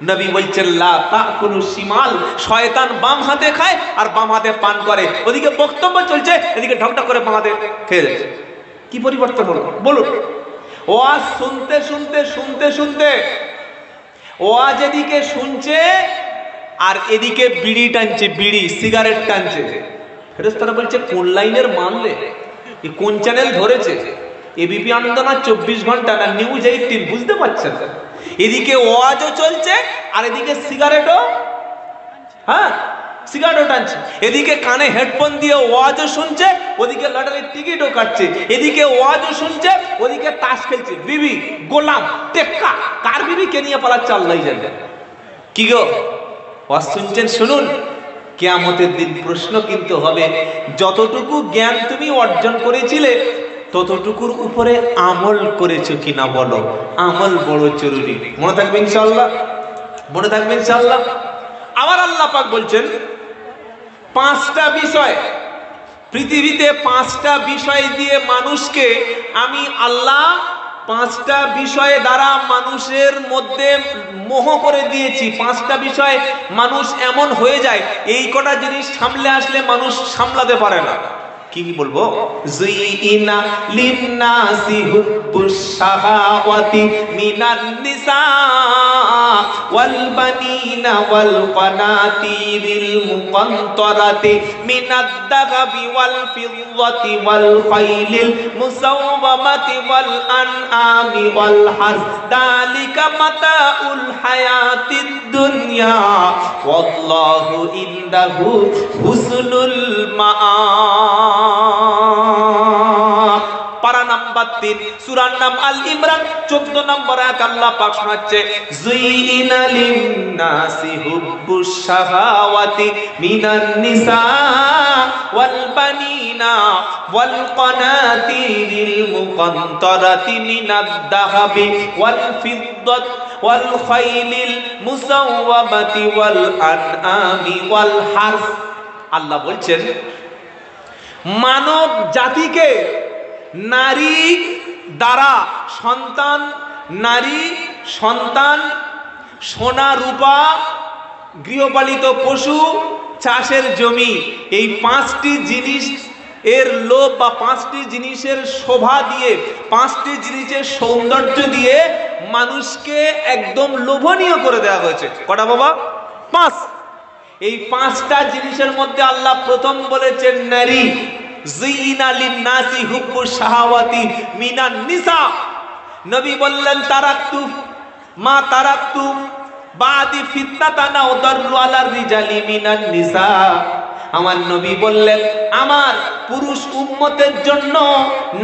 নবী বলছেন, লা তাকুলু শিমাল, শয়তান বাম হাতে খায় আর বাম হাতে পান করে। ওদিকে বক্তব্য চলছে, এদিকে ঢকঢক করে বাম হাতে খেয়ে যাচ্ছে। কি পরিবর্তন হলো বলুন? ওয়াজ শুনতে শুনতে শুনতে শুনতে ওয়াজ এদিকে শুনছে আর এদিকে বিড়ি টানছে, বিড়ি সিগারেট টানছে। ফেরেশতারা বলছে, কোন লাইনের মানলে, কোন চ্যানেল ধরেছে? এবিপি আনন্দ না 24 ঘন্টা না নিউজ 18? বুঝতে পারছেন? এদিকে ওয়াজও চলছে আর এদিকে সিগারেটও, হ্যাঁ সিগারেটও টানছে, এদিকে কানে হেডফোন দিয়ে ওয়াজও শুনছে, ওদিকে লটারির টিকিটও কাটছে, এদিকে ওয়াজও শুনছে, ওদিকে তাস খেলছে। বিবি, গোলাম, টেক্কা, কার বিবি কে নিয়ে পালাচ্ছে আল্লাহই জানে। কি গো ওয়াজ শুনছেন? শুনুন, কিয়ামতের দিন প্রশ্ন কিন্তু হবে, যতটুকু জ্ঞান তুমি অর্জন করেছিলে ততটুকুর উপরে আমল করেছো কিনা বলো। আমল বড় জরুরি। মনে থাকবে ইনশাআল্লাহ, মনে থাকবে ইনশাআল্লাহ। আবার আল্লাহ পাক বলছেন, পাঁচটা বিষয়, পৃথিবীতে পাঁচটা বিষয় দিয়ে মানুষকে আমি আল্লাহ পাঁচটা বিষয় দ্বারা মানুষের মধ্যে মোহ করে দিয়েছি। পাঁচটা বিষয় মানুষ এমন হয়ে যায়, এই কটা জিনিস সামলে আসলে মানুষ সামলাতে পারে না। কি বলবো? যুইনা লিন্নাসি হুব্বুশ শাহাওয়াতি মিনান নিসা ওয়াল বানিনা ওয়াল কানাতিরিল মুকানতারাতি মিনাদ দাহাবি ওয়াল ফিদ্দাতি ওয়াল খাইলিল মুসাওওয়ামাতি ওয়াল আনআমি ওয়াল হারস যালিকা মাতাউল হায়াতিদ দুনিয়া ওয়াল্লাহু ইনদাহু হুসনুল মাআব। পারা নাম্বার 3, সূরার নাম আল ইমরান, 14 নম্বর আয়াত আল্লাহ পাক শোনাচ্ছে, যুইনা লিন্নাসি হুব্বুশ শাহাওয়াতি মিনান নিসা ওয়াল বানিনা ওয়াল কানাতিরিল মুকানতারাতি মিনাদ দাহাবি ওয়াল ফিদ্দাতি ওয়াল খাইলিল মুসাওওয়ামাতি ওয়াল আনআমি ওয়াল হারস। আল্লাহ বলছেন, মানব জাতিকে নারী দ্বারা সন্তান, নারী সন্তান, সোনা রূপা, গৃহপালিত পশু, চাষের জমি, এই পাঁচটি জিনিস এর লোভ বা পাঁচটি জিনিসের শোভা দিয়ে, পাঁচটি জিনিসের সৌন্দর্য দিয়ে মানুষকে একদম লোভনীয় করে দেওয়া হয়েছে। কটা বাবা? 5। এই পাঁচটা জিনিসের মধ্যে আল্লাহ প্রথম বলেছেন নারী। যুইনা লিন্নাসি হুব্বুশ শাহাওয়াতি মিনান নিসা। নবী বললেন, তারাকতু মা তারাকতু বাদি ফিতনাতান আও দাররু আলার রিজালি মিনান নিসা। আমার নবী বললেন, আমার পুরুষ উম্মতের জন্য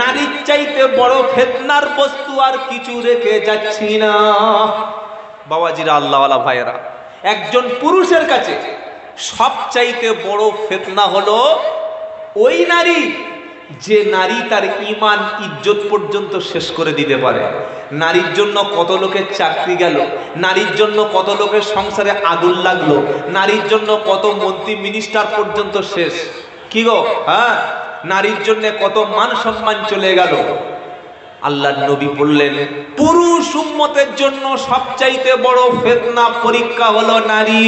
নারীর চাইতে বড় ফিতনার বস্তু আর কিছু রেখে যাচ্ছি না। বাবাজিরা, আল্লাহওয়ালা ভাইয়েরা, একজন পুরুষের কাছে সবচাইতে বড় ফিতনা হলো ওই নারী যে নারী তার ঈমান ইজ্জত পর্যন্ত শেষ করে দিতে পারে। নারীর জন্য কত লোকের চাকরি গেল, নারীর জন্য কত লোকের সংসারে আগুন লাগলো, নারীর জন্য কত মন্ত্রী মিনিস্টার পর্যন্ত শেষ। কি গো, হ্যাঁ, নারীর জন্য কত মান সম্মান চলে গেল। আল্লাহর নবী বললেন, পুরুষ উম্মতের জন্য সবচাইতে বড় ফিতনা পরীক্ষা হলো নারী।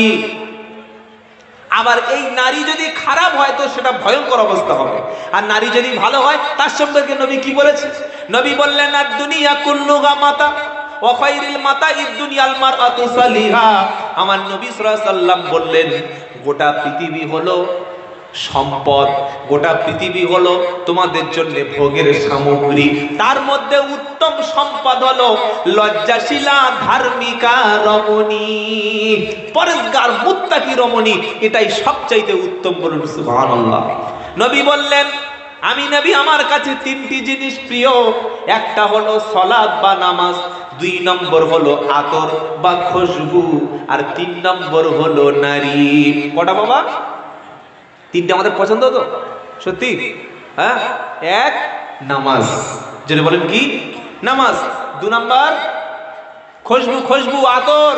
আবার এই নারী যদি খারাপ হয় তো সেটা ভয়ঙ্কর অবস্থা হবে, আর নারী যদি ভালো হয় তার সম্পর্কে নবী কি বলেছে? নবী বললেন, আর দুনিয়া কুল্লুহা মাতা ওয়া খায়রুল মাতাইদ দুনিয়াল মারআতু সালিহা। আমার নবী সাল্লাল্লাহু আলাইহি ওয়াসাল্লাম বললেন, গোটা পৃথিবী হলো সম্পদ, গোটা পৃথিবী হলো তোমাদের জন্য ভোগের সামগ্রী। তার মধ্যে উত্তম সম্পদ হলো লজ্জাশীলা, ধার্মিকা রমণী, পরেশগার, মুত্তাকি রমণী। এটাই সবচাইতে উত্তম। বলুন সুবহানাল্লাহ। নবী বললেন, আমি নবী, আমার কাছে 3টি জিনিস প্রিয়। একটা হলো সালাত বা নামাজ, 2 নম্বর হলো আতর বা খুশবু, আর 3 নম্বর হলো নারী। কটা বাবা? 3টে আমাদের পছন্দ তো সত্যি? হ্যাঁ, 1 নামাজ, যদি বলেন কি নামাজ। 2 নম্বর খুশবু, খুশবু, আতর।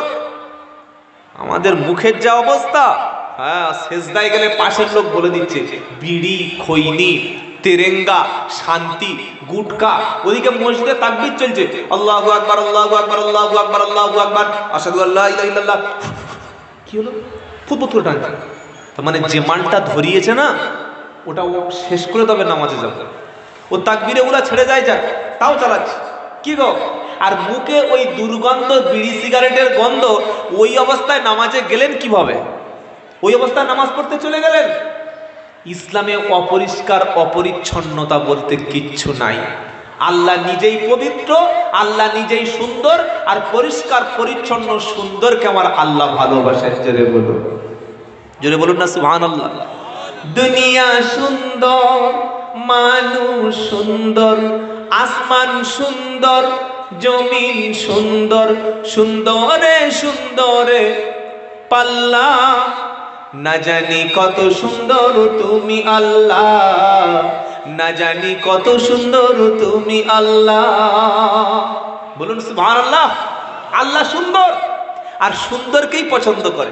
আমাদের মুখের যা অবস্থা, হ্যাঁ, সেজদায় গেলে পাশের লোক বলে দিচ্ছে বিড়ি, খৈনি, তেরেঙ্গা, শান্তি, গুটকা। ওদিকে মসজিদে তাকবীর চলছে, আল্লাহু আকবার, আল্লাহু আকবার, আল্লাহু আকবার, আল্লাহু আকবার, আশহাদু আল্লা ইলাহা ইল্লাল্লাহ। কি হলো? ফুটফুট করে টানছে। তার মানে যে মানটা ধরিয়েছে না, ওটা ও শেষ করে তবে নামাজে যাবে। ও তাকবীরে ওগুলা ছেড়ে যায়, যাক, তাও চালাচ্ছে। কি গো? আর মুখে ওই দুর্গন্ধ, বিড়ি সিগারেটের গন্ধ, ওই অবস্থায় নামাজে গেলেন কিভাবে? ওই অবস্থায় নামাজ পড়তে চলে গেলেন। ইসলামে অপরিষ্কার, অপরিচ্ছন্নতা বলতে কিচ্ছু নাই। আল্লাহ নিজেই পবিত্র, আল্লাহ নিজেই সুন্দর, আর পরিষ্কার পরিচ্ছন্ন সুন্দরকে আমার আল্লাহ ভালোবাসেন। জোরে বলুন জোরে বলুন না সুবহানাল্লাহ। দুনিয়া সুন্দর, মানুষ সুন্দর, আসমান সুন্দর, জমিন সুন্দর, সুন্দরে সুন্দরে পাল্লা, না জানি কত সুন্দর তুমি আল্লাহ, না জানি কত সুন্দর তুমি আল্লাহ। বলুন সুবহানাল্লাহ। আল্লাহ সুন্দর, আর সুন্দরকেই পছন্দ করে।